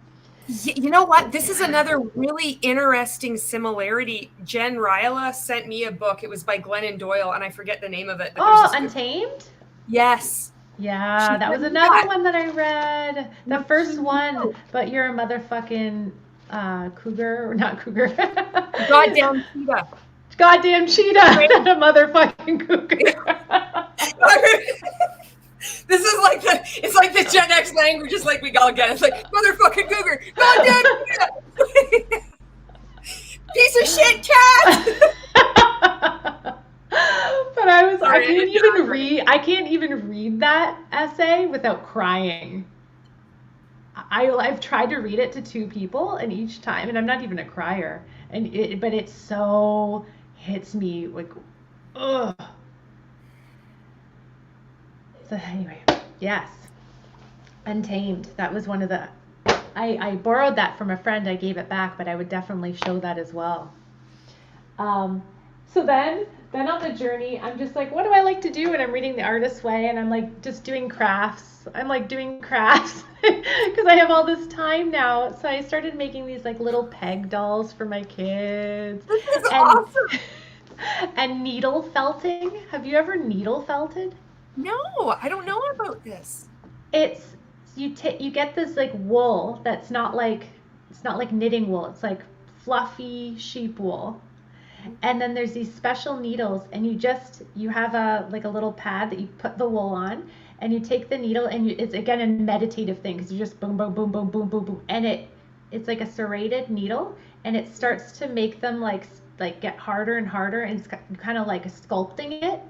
You know what? This is another really interesting similarity. Jen Ryla sent me a book. It was by Glennon Doyle, and I forget the name of it. Oh, Untamed? Yes. Yeah, that was another one that I read. The first one, but you're a motherfucking cougar, or not cougar. Goddamn cheetah. Goddamn cheetah, not a motherfucking cougar. This is like it's like the Gen X language, just like we all get. It's like motherfucking cougar, goddamn cheetah, piece of shit cat. But I can't even read that essay without crying. I've tried to read it to two people, and each time, and I'm not even a crier, but it so hits me like, ugh. So anyway, yes, Untamed. That was one of the. I borrowed that from a friend. I gave it back, but I would definitely show that as well. So then on the journey, I'm just like, what do I like to do? And I'm reading The Artist's Way, and I'm like just doing crafts. I'm like doing crafts because I have all this time now. So I started making these like little peg dolls for my kids. This is awesome. And needle felting. Have you ever needle felted? No, I don't know about this. It's you get this like wool that's not like knitting wool. It's like fluffy sheep wool. And then there's these special needles, and you have a little pad that you put the wool on, and you take the needle, and it's again a meditative thing because you just boom boom boom boom boom boom boom, and it's like a serrated needle, and it starts to make them like get harder and harder, and it's kind of like sculpting it.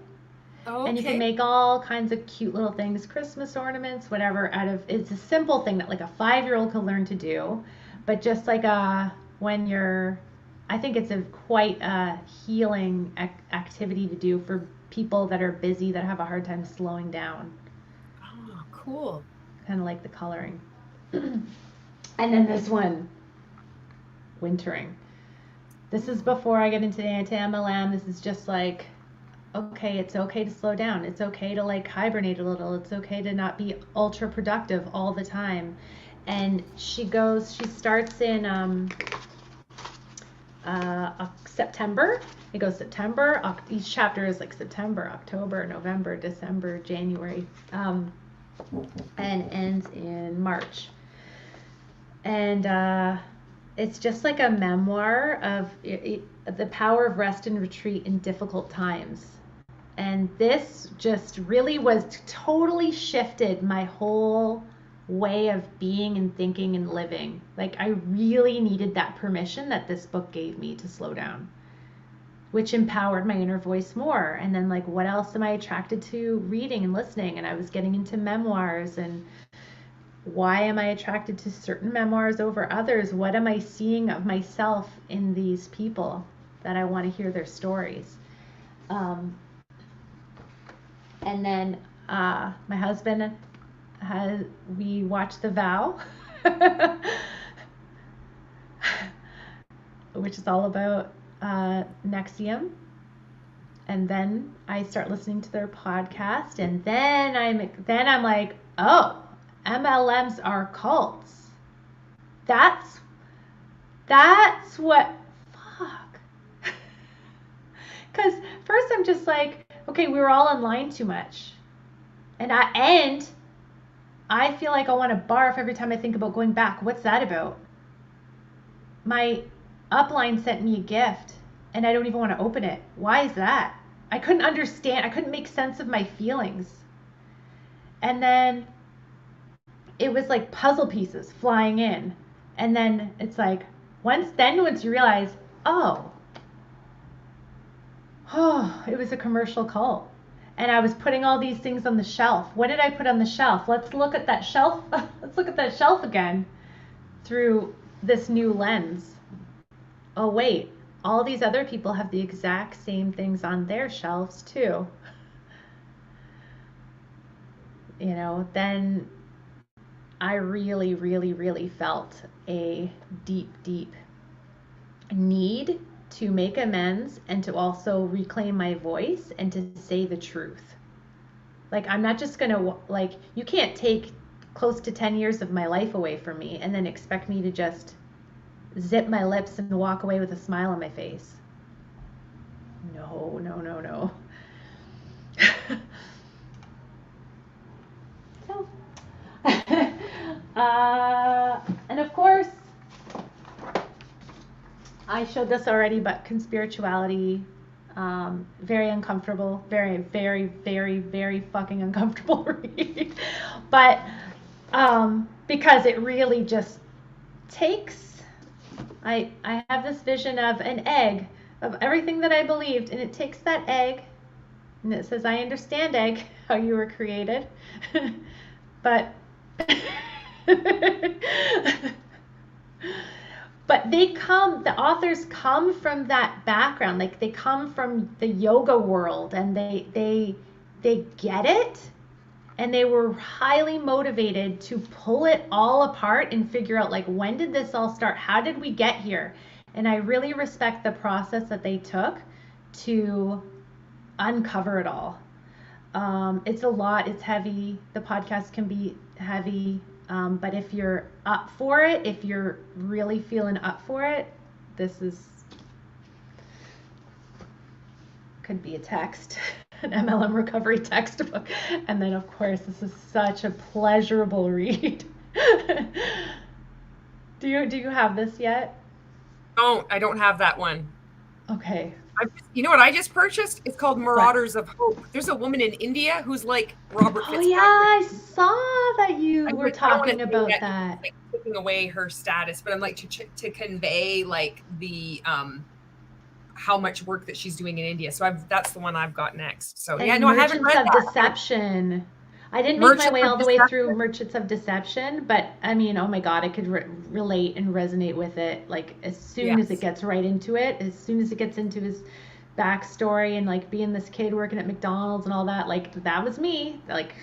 Okay. And you can make all kinds of cute little things, Christmas ornaments, whatever, it's a simple thing that like a 5-year-old can learn to do, but just like I think it's quite a healing activity to do for people that are busy, that have a hard time slowing down. Oh, cool. Kind of like the coloring. And then this one, wintering. This is before I get into the anti-MLM. This is just like, okay, it's okay to slow down. It's okay to like hibernate a little. It's okay to not be ultra productive all the time. And she starts in September. It goes September. Each chapter is like September, October, November, December, January, and ends in March. And it's just like a memoir of the power of rest and retreat in difficult times. And this just really totally shifted my whole way of being and thinking and living. Like I really needed that permission that this book gave me to slow down. which empowered my inner voice more. And then like, what else am I attracted to reading and listening? And I was getting into memoirs, and why am I attracted to certain memoirs over others? What am I seeing of myself in these people that I want to hear their stories? And then my husband we watched The Vow, which is all about Nexium. And then I start listening to their podcast, and then I'm like, oh, MLMs are cults. That's what, fuck. Because first I'm just like, okay, we were all in line too much. And I feel like I want to barf every time I think about going back. What's that about? My upline sent me a gift, and I don't even want to open it. Why is that? I couldn't understand. I couldn't make sense of my feelings. And then it was like puzzle pieces flying in. And then it's like, once you realize, oh, it was a commercial cult. And I was putting all these things on the shelf. What did I put on the shelf? Let's look at that shelf. Let's look at that shelf again through this new lens. Oh, wait, all these other people have the exact same things on their shelves too. You know, then I really, really, really felt a deep, deep need to make amends and to also reclaim my voice and to say the truth. Like, I'm not just gonna, like, you can't take close to 10 years of my life away from me and then expect me to just zip my lips and walk away with a smile on my face. No, no, no, no. So, and of course, I showed this already, but conspirituality, very uncomfortable, very, very, very, very fucking uncomfortable read. But because it really just takes, I have this vision of an egg, of everything that I believed, and it takes that egg, and it says, I understand, egg, how you were created. But but the authors come from that background, like they come from the yoga world, and they get it, and they were highly motivated to pull it all apart and figure out, like, when did this all start? How did we get here? And I really respect the process that they took to uncover it all. It's a lot. It's heavy. The podcast can be heavy. But if you're up for it, if you're really feeling up for it, this could be a text, an MLM recovery textbook. And then, of course, this is such a pleasurable read. Do you have this yet? Oh, I don't have that one. Okay. You know what I just purchased? It's called Marauders of Hope. There's a woman in India who's like Robert Fitzpatrick. Oh yeah, I saw that you were talking about that. Like, taking away her status, but I'm like to convey like the how much work that she's doing in India. So that's the one I've got next. So yeah, no, I haven't read that. Merchants of Deception. I didn't make my way all the way through Merchants of Deception, but I mean, oh my God, I could relate and resonate with it. Like as soon as it gets right into it, as soon as it gets into his backstory and like being this kid working at McDonald's and all that, like that was me. Like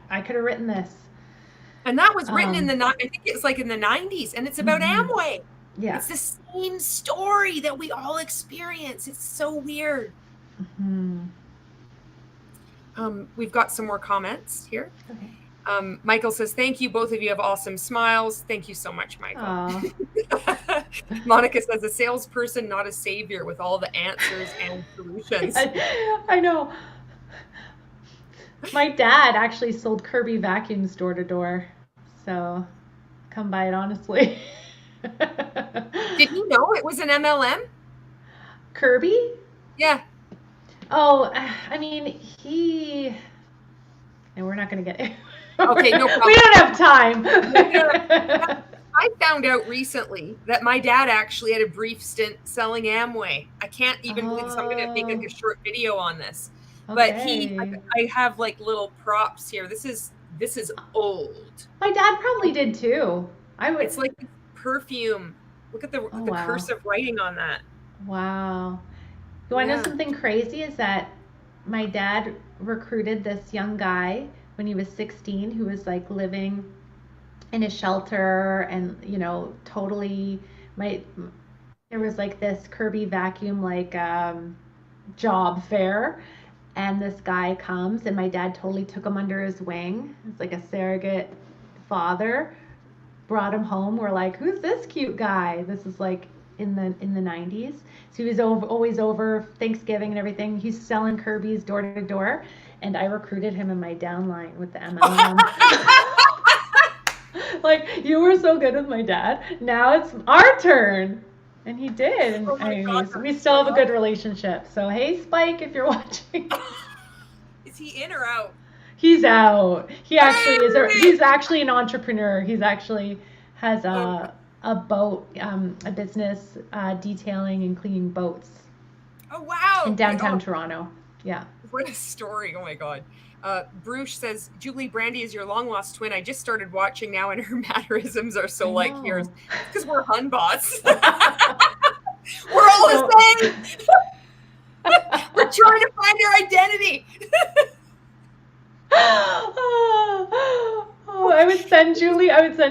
I could have written this. And that was written in I think it's like in the 90s, and it's about Amway. Yeah. It's the same story that we all experience. It's so weird. Mm-hmm. We've got some more comments here. Okay. Michael says, thank you. Both of you have awesome smiles. Thank you so much, Michael. Monica says, a salesperson, not a savior, with all the answers and solutions. I know. My dad actually sold Kirby vacuums door to door. So come by it honestly. Did he know it was an MLM? Kirby? Yeah. Oh, I mean, and we're not going to get it. Okay, no problem. We don't have time. I found out recently that my dad actually had a brief stint selling Amway. I can't even believe this. I'm going to make like a short video on this. But Okay. I have like little props here. This is old. My dad probably did too. It's like this perfume. Look at the wow. cursive writing on that. Wow. You want to know something crazy? Is that my dad recruited this young guy when he was 16 who was like living in a shelter and, you know, totally there was like this Kirby vacuum like job fair, and this guy comes and my dad totally took him under his wing. It's like a surrogate father, brought him home. We're like, who's this cute guy? This is like in the 90s. So he was always over Thanksgiving and everything. He's selling Kirby's door to door, and I recruited him in my downline with the MLM. Like, you were so good with my dad. Now it's our turn. And he did. And God, we still have a good relationship. So, hey, Spike, if you're watching. Is he in or out? He's out. He actually is. He's actually an entrepreneur. He's actually has a boat, a business detailing and cleaning boats. Oh, wow. In downtown Toronto. Yeah. What a story. Oh, my God. Bruce says, Julie, Brandie is your long-lost twin. I just started watching now, and her mannerisms are so like yours. Because we're Hunbots. We're all the same. We're trying to find our identity. I would send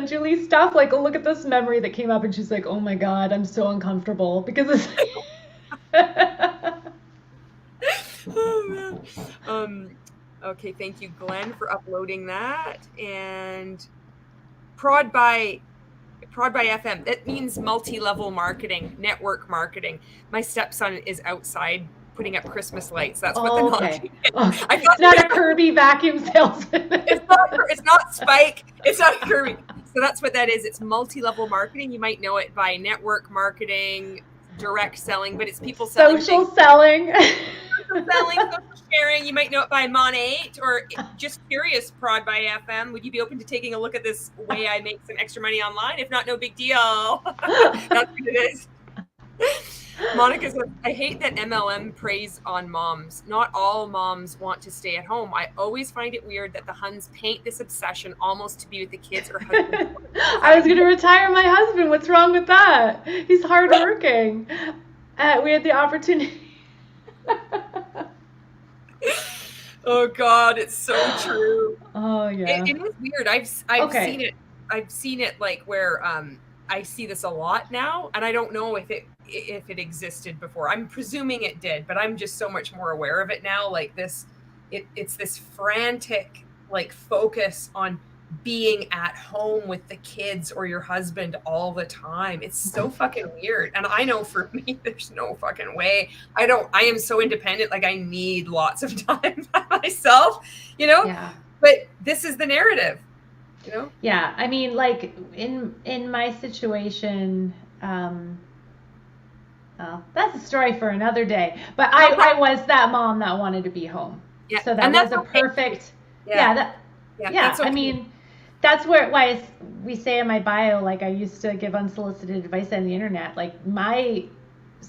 Julie stuff like, oh, look at this memory that came up, and she's like, oh my God, I'm so uncomfortable because it's oh, man. Okay, thank you, Glenn, for uploading that. And Prod by FM. That means multi-level marketing, network marketing. My stepson is outside putting up Christmas lights. That's what the okay. It's not a Kirby vacuum salesman. It's not Spike. It's not Kirby. So that's what that is. It's multi-level marketing. You might know it by network marketing, direct selling, but it's people selling social selling. Social sharing. You might know it by Mon8, or just curious, Prod by FM. Would you be open to taking a look at this way I make some extra money online? If not, no big deal. That's what it is. Monica says, I hate that MLM preys on moms. Not all moms want to stay at home. I always find it weird that the Huns paint this obsession almost to be with the kids or husband. I was going to retire my husband. What's wrong with that? He's hardworking. We had the opportunity. Oh God, it's so true. Oh yeah. It is weird. I've seen it. I've seen it like where I see this a lot now, and I don't know if it existed before. I'm presuming it did, but I'm just so much more aware of it now. Like this, it's this frantic like focus on being at home with the kids or your husband all the time. It's so fucking weird. And I know for me, there's no fucking way. I am so independent. Like I need lots of time by myself, you know? Yeah. But this is the narrative, you know? Yeah. I mean, like in my situation, that's a story for another day. But I was that mom that wanted to be home. Yeah. So that was a perfect. Yeah. That's okay. I mean, that's why we say in my bio, like I used to give unsolicited advice on the internet. Like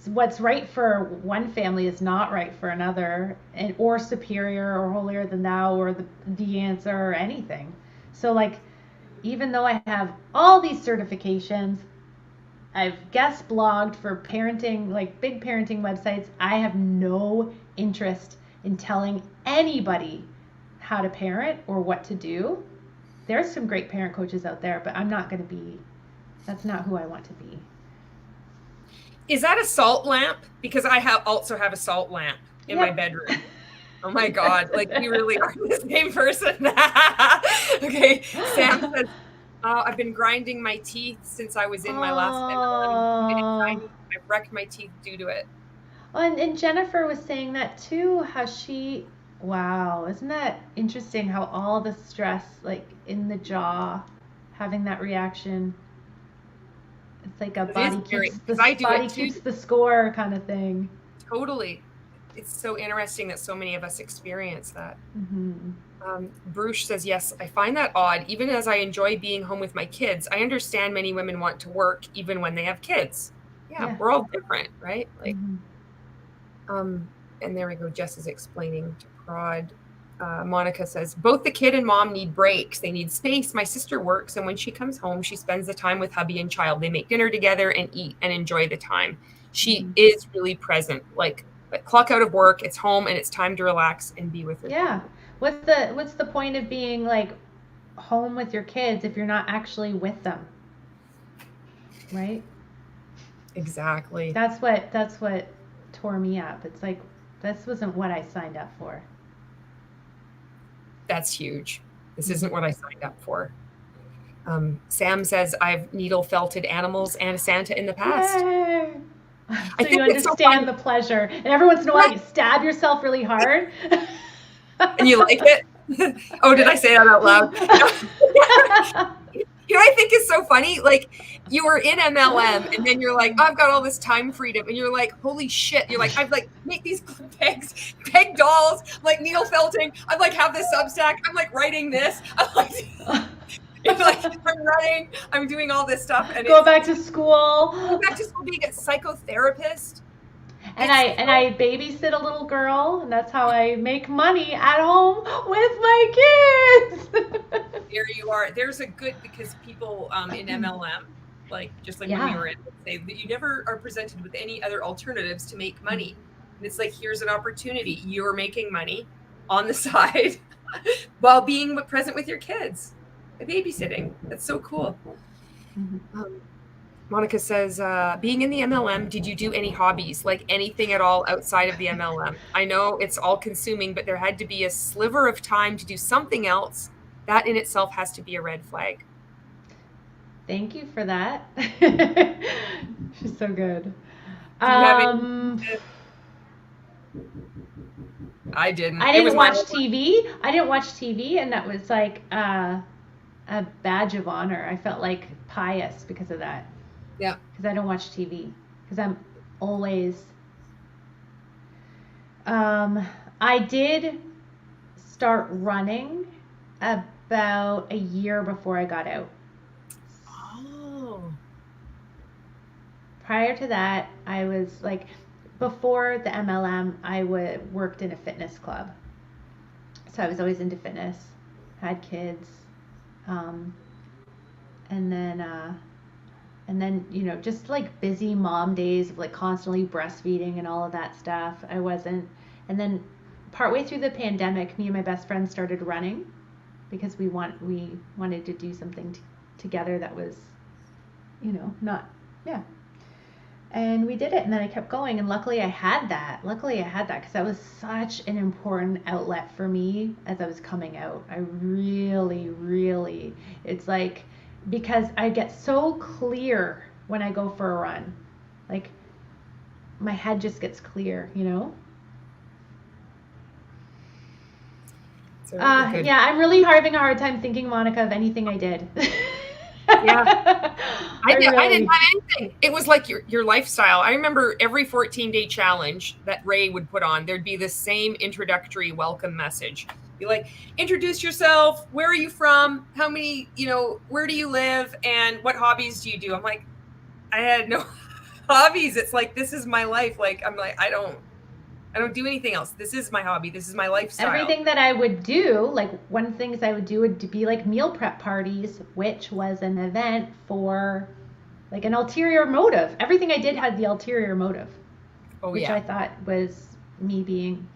what's right for one family is not right for another, or superior or holier than thou or the answer or anything. So like, even though I have all these certifications, I've guest blogged for parenting, like big parenting websites, I have no interest in telling anybody how to parent or what to do. There's some great parent coaches out there, but I'm not going to be, that's not who I want to be. Is that a salt lamp? Because I also have a salt lamp in my bedroom. Oh my God, like we really are the same person. Okay, Sam says, I've been grinding my teeth since I was in my last MLM. I've wrecked my teeth due to it. And Jennifer was saying that too, how wow, isn't that interesting how all the stress, like in the jaw, having that reaction, it's like a body keeps the score kind of thing. Totally. it's so interesting that so many of us experience that. Mm-hmm. Bruce says, yes, I find that odd. Even as I enjoy being home with my kids, I understand many women want to work even when they have kids. Yeah. We're all different, right? Like, and there we go. Jess is explaining to Prod. Monica says, both the kid and mom need breaks. They need space. My sister works, and when she comes home, she spends the time with hubby and child. They make dinner together and eat and enjoy the time. She is really present. Like clock out of work, it's home, and it's time to relax and be with her. Yeah. What's the point of being like home with your kids if you're not actually with them? Right? Exactly. That's what tore me up. It's like, this wasn't what I signed up for. That's huge. This isn't what I signed up for. Sam says, I've needle felted animals and Santa in the past. Yay! So you understand the pleasure. And every once in a while you stab yourself really hard. And you like it? Oh, did I say that out loud? You know what I think is so funny? Like, you were in MLM and then you're like, oh, I've got all this time freedom. And you're like, holy shit. You're like, I've like make these peg dolls, like needle felting. I'm like, have this Substack. I'm like writing this. I'm like, I'm running. I'm doing all this stuff. And go back to school. Go back to school being a psychotherapist. And I babysit a little girl, and that's how I make money at home with my kids. There you are. There's a good, because people in MLM, like just like when we were in, say that you never are presented with any other alternatives to make money. And it's like, here's an opportunity. You're making money on the side while being present with your kids. Babysitting. That's so cool. Monica says, being in the MLM, did you do any hobbies, like anything at all outside of the MLM? I know it's all consuming, but there had to be a sliver of time to do something else. That in itself has to be a red flag. Thank you for that. She's so good. I didn't. I didn't watch TV. I didn't watch TV, and that was like a badge of honor. I felt like pious because of that. Yeah. Because I don't watch TV. Because I'm always... I did start running about a year before I got out. Oh. Prior to that, I was like... Before the MLM, I worked in a fitness club. So I was always into fitness. Had kids. And then, you know, just like busy mom days of like constantly breastfeeding and all of that stuff. I wasn't. And then partway through the pandemic, me and my best friend started running because we wanted to do something together that was, you know, and we did it, and then I kept going, and luckily I had that because that was such an important outlet for me as I was coming out. I really, it's like, because I get so clear when I go for a run. Like, my head just gets clear, you know? Yeah, I'm really having a hard time thinking, Monica, of anything I did. Yeah. I didn't have anything. It was like your lifestyle. I remember every 14-day challenge that Ray would put on, there'd be the same introductory welcome message. Be like, introduce yourself. Where are you from? How many, you know, where do you live? And what hobbies do you do? I'm like, I had no hobbies. It's like, this is my life. Like, I'm like, I don't do anything else. This is my hobby. This is my lifestyle. Everything that I would do, like one of the things I would do would be like meal prep parties, which was an event for like an ulterior motive. Everything I did had the ulterior motive, which I thought was me being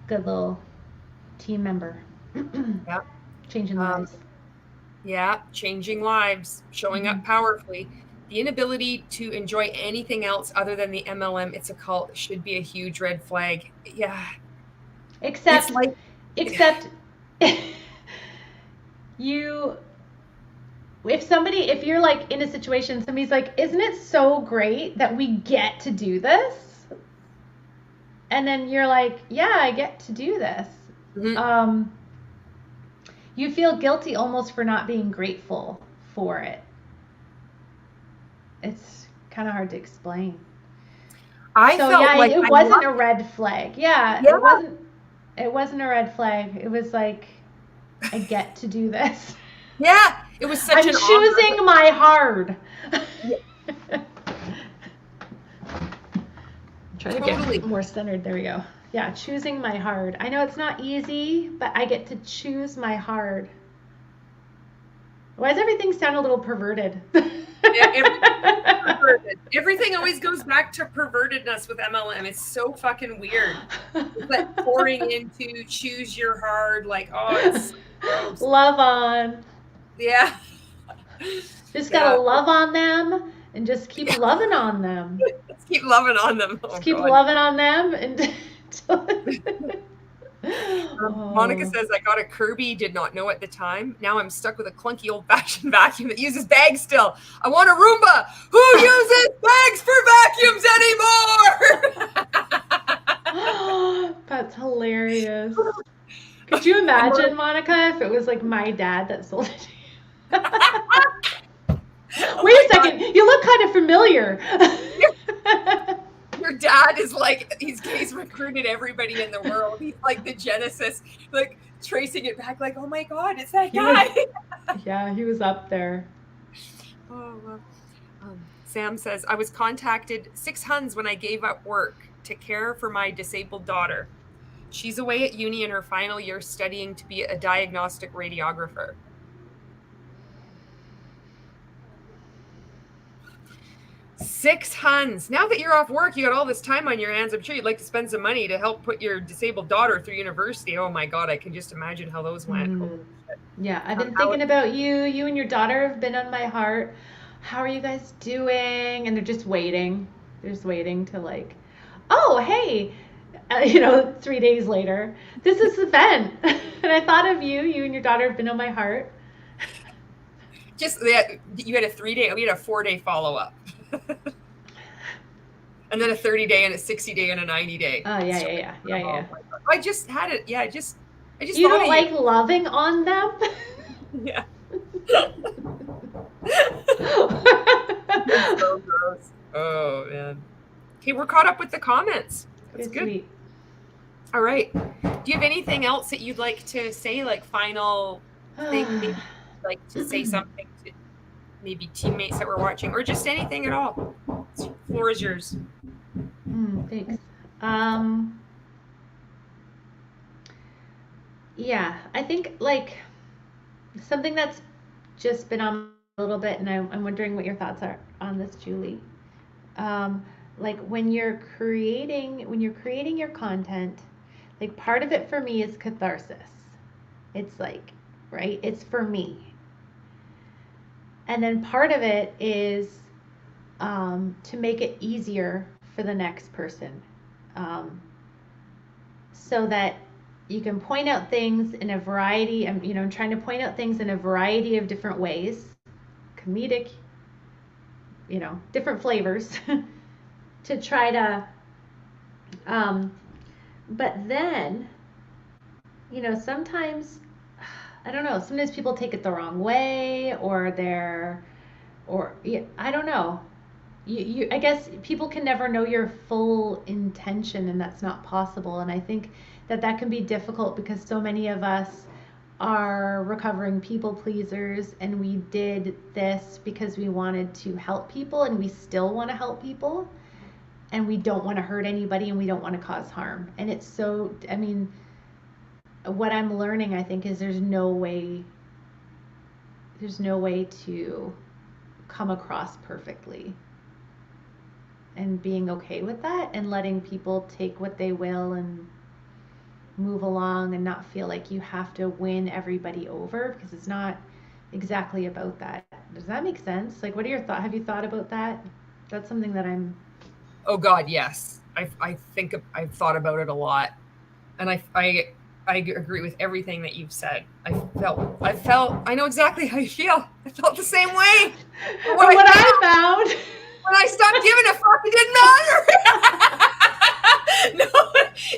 a good little team member. Yeah. Changing lives. Yeah, changing lives, showing up powerfully. The inability to enjoy anything else other than the MLM, it's a cult, should be a huge red flag. Yeah. Except if you're like in a situation, somebody's like, isn't it so great that we get to do this? And then you're like, yeah, I get to do this. Mm-hmm. You feel guilty almost for not being grateful for it. It's kind of hard to explain. I So felt yeah, like it wasn't a red flag. Yeah, Yeah. it wasn't a red flag. It was like, I get to do this. Yeah, it was such I'm an choosing honor. my hard. Try to Totally. get more centered. There we go. Yeah, choosing my hard. I know it's not easy, but I get to choose my hard. Why does everything sound a little perverted? Perverted. Everything always goes back to pervertedness with MLM. It's so fucking weird. It's like pouring into choose your hard, like, oh, it's so gross. Love on. Yeah. Just Yeah. gotta love on them and just keep loving on them. Let's keep loving on them. Just keep loving on them and Monica says, I got a Kirby, did not know at the time. Now I'm stuck with a clunky old-fashioned vacuum that uses bags still. I want a Roomba. Who uses bags for vacuums anymore? That's hilarious. Could you imagine, Monica, if it was like my dad that sold it to you? Wait a second, you look kind of familiar. Your dad is like, he's recruited everybody in the world. He's like the Genesis, like tracing it back, like, oh my God, it's that guy. Yeah, he was up there. Oh, Sam says, I was contacted 6 Huns when I gave up work to care for my disabled daughter. She's away at uni in her final year studying to be a diagnostic radiographer. Six Huns. Now that you're off work, you got all this time on your hands. I'm sure you'd like to spend some money to help put your disabled daughter through university. Oh my God, I can just imagine how those went. Yeah, I've been thinking about you. You and your daughter have been on my heart. How are you guys doing? And they're just waiting. They're just waiting to like, oh, hey, 3 days later, this is event. And I thought of you. You and your daughter have been on my heart. Just you had a 3-day, we had a 4-day follow-up. And then a 30-day and a 60-day and a 90-day. Oh yeah. I just had it. Yeah, I just you don't like loving on them? Yeah. So gross. Oh man. Okay, we're caught up with the comments. That's good. Sweet. All right. Do you have anything else that you'd like to say, like final thing? Maybe like to say something to maybe teammates that were watching, or just anything at all? The floor is yours. Thanks. Yeah, I think like something that's just been on a little bit, and I'm wondering what your thoughts are on this, Julie. Like when you're creating your content, like part of it for me is catharsis. It's like, right? It's for me. And then part of it is to make it easier for the next person, so that you can point out things in a variety. I'm trying to point out things in a variety of different ways, comedic, different flavors, to try to. But then, sometimes. I don't know. Sometimes people take it the wrong way, or I don't know. I guess people can never know your full intention, and that's not possible. And I think that can be difficult because so many of us are recovering people pleasers, and we did this because we wanted to help people, and we still want to help people, and we don't want to hurt anybody, and we don't want to cause harm. And it's so, what I'm learning, I think, is there's no way to come across perfectly, and being okay with that and letting people take what they will and move along, and not feel like you have to win everybody over, because it's not exactly about that. Does that make sense? Like, what are your thoughts? Have you thought about that? That's something that I'm... Oh God, yes. I think I've thought about it a lot, and I agree with everything that you've said. I know exactly how you feel. I felt the same way. What I found when I stopped giving a fuck, it didn't matter. No,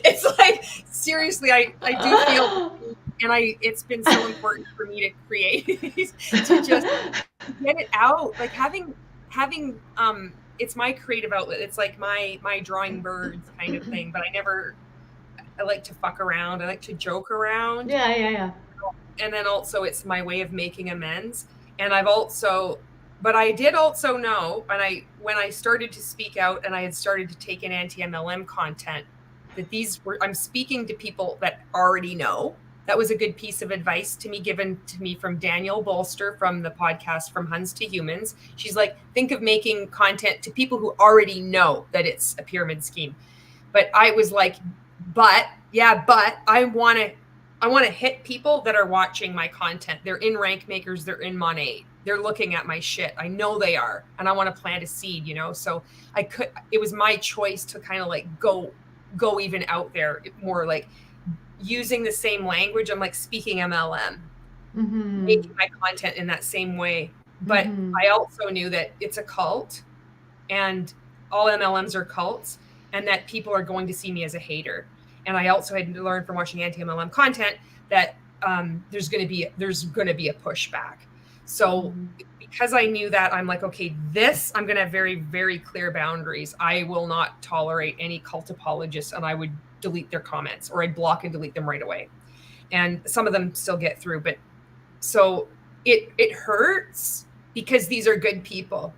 it's like, seriously, I do feel, and it's been so important for me to create, to just get it out. Like having it's my creative outlet. It's like my drawing birds kind of thing. But I like to fuck around. I like to joke around. Yeah. And then also it's my way of making amends. And but I did also know, and when I started to speak out and I had started to take in anti-MLM content, that I'm speaking to people that already know. That was a good piece of advice given to me from Danielle Bolster from the podcast From Huns to Humans. She's like, think of making content to people who already know that it's a pyramid scheme. But I was like, but I want to hit people that are watching my content. They're in Rank Makers, they're in Monet, they're looking at my shit. I know they are, and I want to plant a seed, So it was my choice to kind of like go even out there more, like using the same language. I'm like speaking MLM, making my content in that same way. But I also knew that it's a cult, and all MLMs are cults, and that people are going to see me as a hater. And I also had to learn from watching anti-MLM content that there's going to be a pushback. So because I knew that, I'm like, okay, I'm going to have very, very clear boundaries. I will not tolerate any cult apologists, and I would delete their comments, or I'd block and delete them right away. And some of them still get through, but so it hurts because these are good people.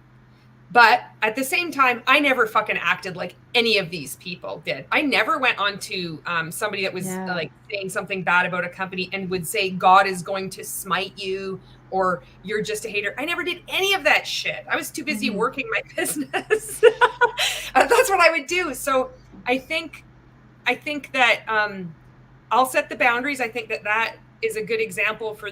But at the same time, I never fucking acted like any of these people did. I never went on to somebody that was like saying something bad about a company and would say, God is going to smite you, or you're just a hater. I never did any of that shit. I was too busy working my business. That's what I would do. So I think that I'll set the boundaries. I think that is a good example for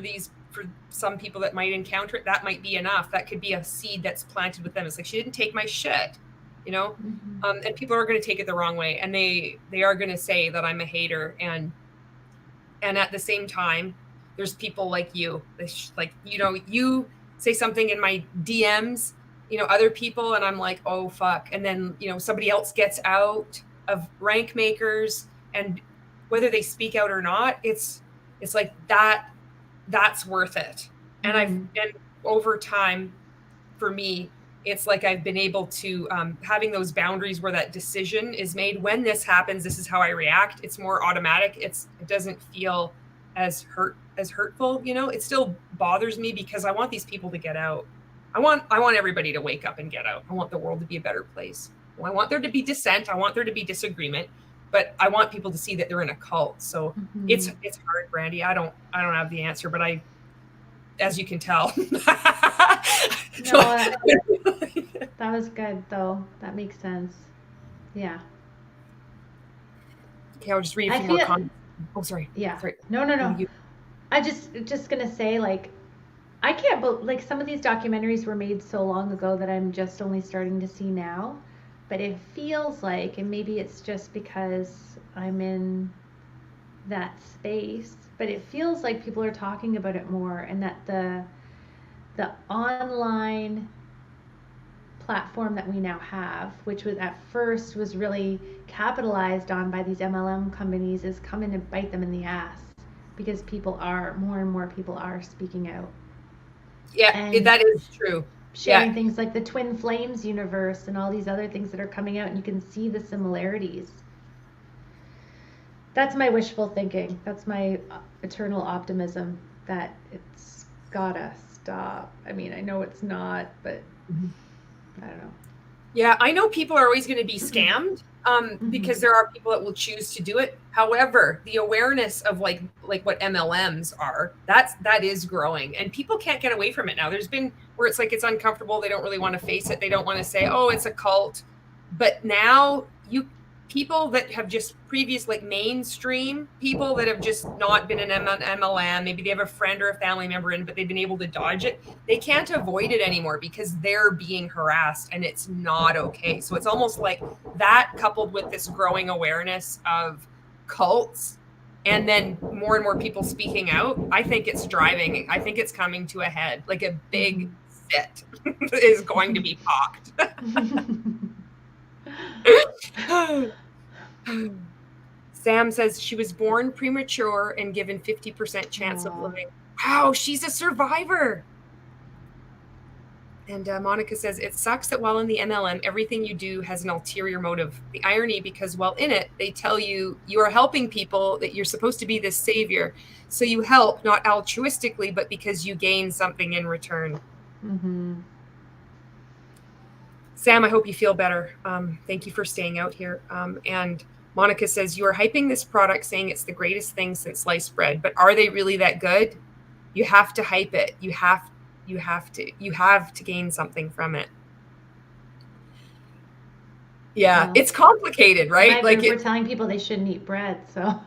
some people that might encounter it. That might be enough. That could be a seed that's planted with them. It's like, she didn't take my shit, and people are going to take it the wrong way, and they are going to say that I'm a hater. And at the same time, there's people like you, you say something in my DMs, other people, and I'm like, oh fuck. And then, somebody else gets out of Rank Makers, and whether they speak out or not, it's like that's worth it. And and over time, for me, it's like I've been able to having those boundaries where that decision is made. When this happens, this is how I react. It's more automatic. It doesn't feel as hurtful. It still bothers me because I want these people to get out. I want everybody to wake up and get out. I want the world to be a better place. I want there to be dissent. I want there to be disagreement, but I want people to see that they're in a cult. So it's hard, Brandie. I don't have the answer, but as you can tell. No, that was good though. That makes sense. Yeah. Okay, I'll just read a few more comments. Oh, sorry. Yeah. Sorry. No. I just gonna say, like, I can't believe, like, some of these documentaries were made so long ago that I'm just only starting to see now. But it feels like, and maybe it's just because I'm in that space, but it feels like people are talking about it more, and that the online platform that we now have, which was at first was really capitalized on by these MLM companies, is coming to bite them in the ass, because more and more people are speaking out. Yeah, and that is true. Sharing things like the Twin Flames universe and all these other things that are coming out, and you can see the similarities. That's my wishful thinking. That's my eternal optimism that it's gotta stop. I mean, I know it's not, but I don't know. Yeah, I know people are always going to be scammed because there are people that will choose to do it. However, the awareness of like what MLMs are, that is growing, and people can't get away from it now. There's been where it's like it's uncomfortable. They don't really want to face it. They don't want to say, oh, it's a cult. But now people that have just like mainstream people that have just not been in MLM, maybe they have a friend or a family member in, but they've been able to dodge it. They can't avoid it anymore because they're being harassed, and it's not okay. So it's almost like that, coupled with this growing awareness of cults, and then more and more people speaking out. I think it's coming to a head. Like a big fit is going to be pocked. Sam says she was born premature and given 50% chance of living. Wow, she's a survivor. And Monica says, it sucks that while in the MLM, everything you do has an ulterior motive. The irony, because while in it, they tell you you are helping people, that you're supposed to be this savior. So you help, not altruistically, but because you gain something in return. Mm-hmm. Sam, I hope you feel better. Thank you for staying out here. And Monica says, you are hyping this product, saying it's the greatest thing since sliced bread. But are they really that good? You have to hype it. You have to gain something from it. Yeah, Well, it's complicated, right? Like we're telling people they shouldn't eat bread, so.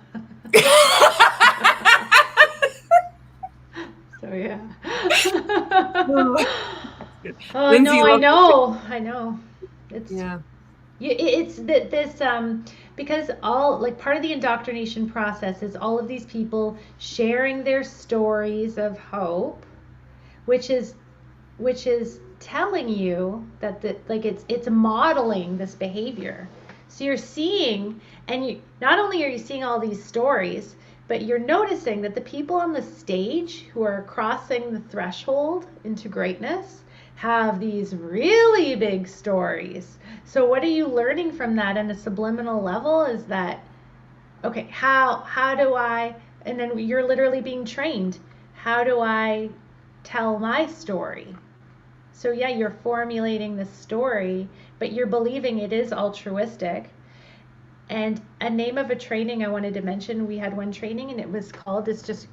So yeah. Oh Lindsay, no, I know. It's yeah. It's this because all, like, part of the indoctrination process is all of these people sharing their stories of hope, which is telling you that it's modeling this behavior. So you're seeing, and you not only are you seeing all these stories, but you're noticing that the people on the stage who are crossing the threshold into greatness have these really big stories. So what are you learning from that on a subliminal level is that, okay, how do I, and then you're literally being trained, how do I tell my story? So yeah, you're formulating the story, but you're believing it is altruistic. And a name of a training I wanted to mention, we had one training and it was called, this just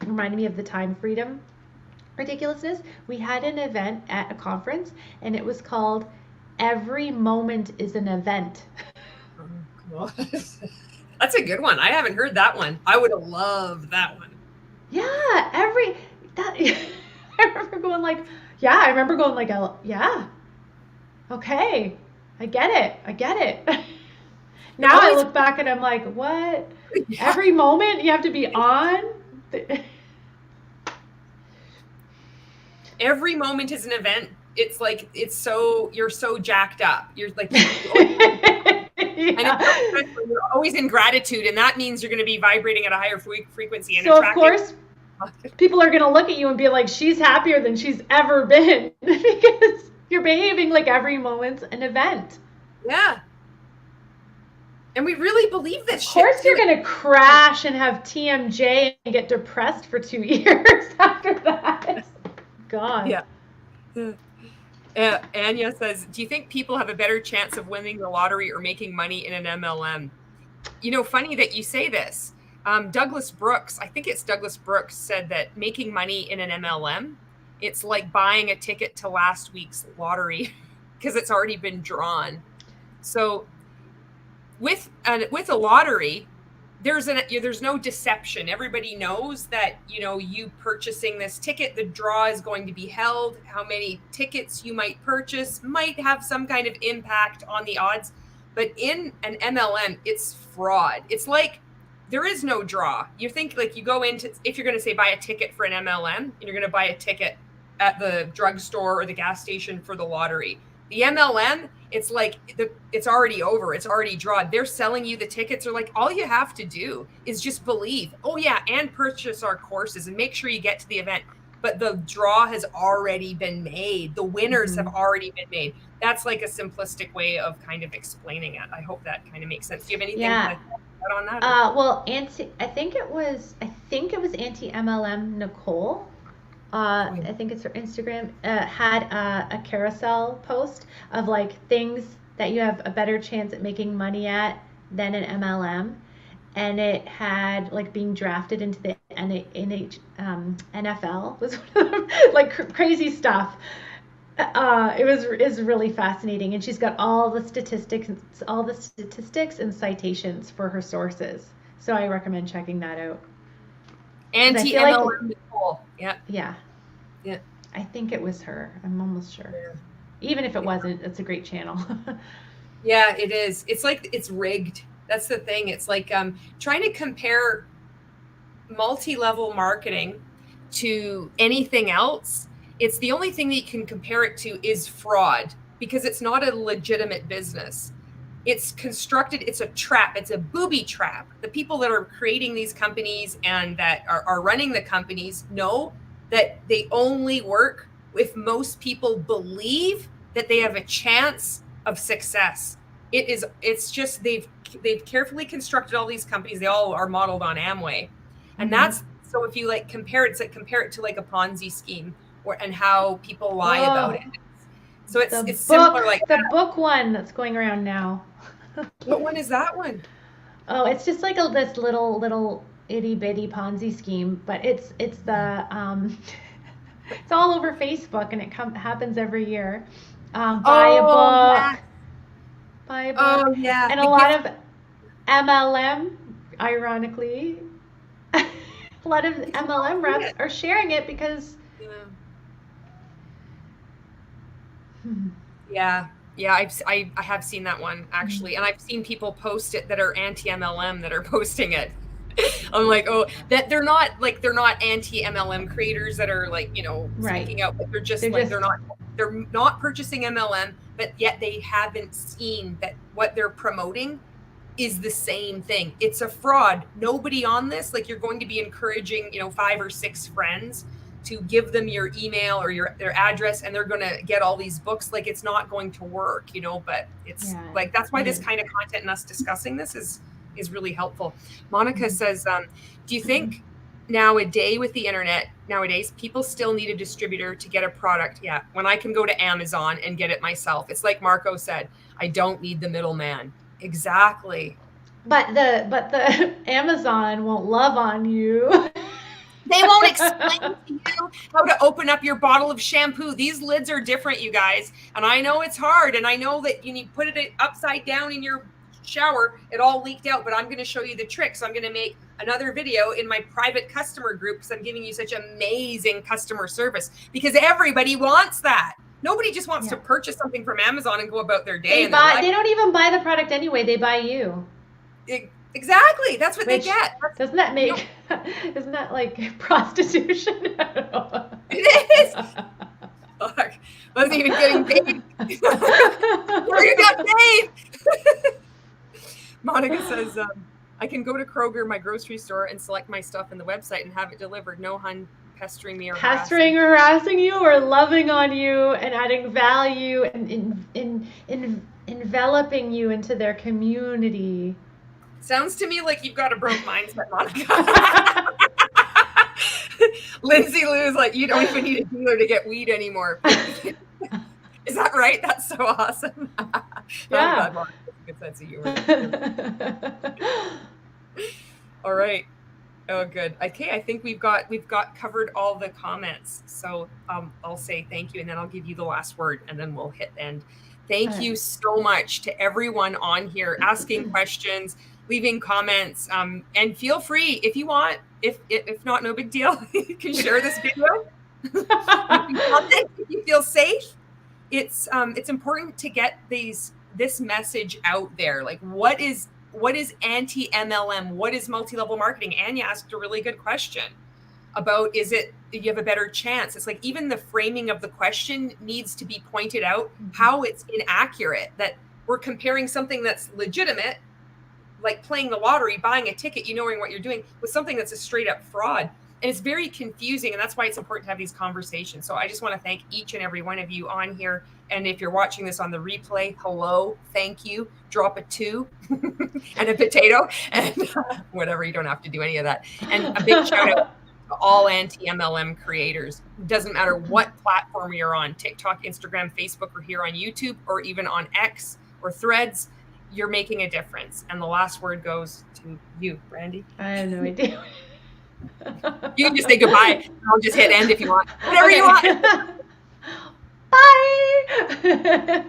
reminded me of the time freedom ridiculousness. We had an event at a conference and it was called Every Moment is an Event. Oh, that's a good one. I haven't heard that one. I would have loved that one. Yeah, I remember going like, yeah, okay, I get it. Now I look back and I'm like, what? Yeah. Every moment you have to be on? Every moment is an event. It's like, you're so jacked up. You're like, yeah. And you're always in gratitude, and that means you're going to be vibrating at a higher frequency. And so of course, people are going to look at you and be like, she's happier than she's ever been because you're behaving like every moment's an event. Yeah. And we really believe this shit. Of course you're going to crash and have TMJ and get depressed for 2 years after that. God. Yeah. Anya says, do you think people have a better chance of winning the lottery or making money in an MLM? You know, funny that you say this. Douglas Brooks, I think it's Douglas Brooks, said that making money in an MLM, it's like buying a ticket to last week's lottery because it's already been drawn. So with a lottery, there's no deception. Everybody knows that, you know, you purchasing this ticket, the draw is going to be held. How many tickets you might purchase might have some kind of impact on the odds. But in an MLM, it's fraud. It's like there is no draw. You think, like, you go into, if you're going to say buy a ticket for an MLM and you're going to buy a ticket at the drugstore or the gas station for the lottery. The MLM, it's like it's already over. It's already drawn. They're selling you the tickets. They're like, all you have to do is just believe. Oh yeah, and purchase our courses and make sure you get to the event. But the draw has already been made. The winners have already been made. That's like a simplistic way of kind of explaining it. I hope that kind of makes sense. Do you have anything to add on that? Well, I think it was anti-MLM Nicole. I think it's her Instagram, had a carousel post of like things that you have a better chance at making money at than an MLM. And it had like being drafted into the NFL was one of them, like crazy stuff. It is really fascinating. And she's got all the statistics and citations for her sources. So I recommend checking that out. Anti-MLM Nicole. Yeah. I think it was her. I'm almost sure. Yeah. Even if it wasn't, it's a great channel. Yeah, it is. It's like it's rigged. That's the thing. It's like trying to compare multi-level marketing to anything else. It's the only thing that you can compare it to is fraud because it's not a legitimate business. It's constructed, it's a trap, it's a booby trap. The people that are creating these companies and that are running the companies know that they only work if most people believe that they have a chance of success. It's just they've carefully constructed all these companies. They all are modeled on Amway. And that's, so if you like compare it to like a Ponzi scheme, and how people lie about it. So it's similar like the book one that's going around now. What one is that one? Oh, it's just like this little itty bitty Ponzi scheme, but it's the it's all over Facebook, and it happens every year. Buy a book. Oh yeah. And a lot of MLM, ironically, a lot of MLM reps are sharing it because. Yeah, I have seen that one actually, and I've seen people post it that are anti-MLM that are posting it. I'm like, oh, that they're not anti-MLM creators that are like, speaking out, but they're not purchasing MLM, but yet they haven't seen that what they're promoting is the same thing. It's a fraud. Nobody on this, like, you're going to be encouraging, 5 or 6 friends to give them your email or their address, and they're going to get all these books. Like, it's not going to work, but it's like, that's why this kind of content and us discussing this is really helpful. Monica says, do you think nowadays with the internet, people still need a distributor to get a product? Yeah. When I can go to Amazon and get it myself, it's like Marco said, I don't need the middleman. Exactly. But the Amazon won't love on you. They won't explain to you how to open up your bottle of shampoo. These lids are different, you guys. And I know it's hard. And I know that you put it upside down in your shower, it all leaked out. But I'm going to show you the trick. So I'm going to make another video in my private customer group because I'm giving you such amazing customer service, because everybody wants that. Nobody just wants to purchase something from Amazon and go about their day. They don't even buy the product anyway. They buy you. Exactly. That's what they get. Isn't that like prostitution? I don't know. It is. Fuck. Wasn't even getting paid. Where you got paid? Monica says, I can go to Kroger, my grocery store, and select my stuff in the website and have it delivered. No hun pestering me or harassing you or loving on you and adding value and enveloping you into their community. Sounds to me like you've got a broke mindset, Monica. Lindsay Lou's like, you don't even need a dealer to get weed anymore. Is that right? That's so awesome. Yeah. Oh, good sense of humor. All right. Oh, good. Okay, I think we've got covered all the comments. So I'll say thank you, and then I'll give you the last word, and then we'll hit end. Thank you so much to everyone on here asking questions, leaving comments, and feel free if you want. If not, no big deal. You can share this video. You can comment if you feel safe. It's important to get this message out there. Like, what is anti-MLM? What is multi-level marketing? Anya asked a really good question about, do you have a better chance? It's like, even the framing of the question needs to be pointed out, how it's inaccurate, that we're comparing something that's legitimate, like playing the lottery, buying a ticket, knowing what you're doing, with something that's a straight up fraud. And it's very confusing. And that's why it's important to have these conversations. So I just want to thank each and every one of you on here. And if you're watching this on the replay, hello, thank you. Drop a 2 and a potato and whatever. You don't have to do any of that. And a big shout out to all anti-MLM creators. It doesn't matter what platform you're on, TikTok, Instagram, Facebook, or here on YouTube, or even on X or Threads, you're making a difference. And the last word goes to you, Brandie. I have no idea. You can just say goodbye. I'll just hit end if you want. Whatever you want. Bye.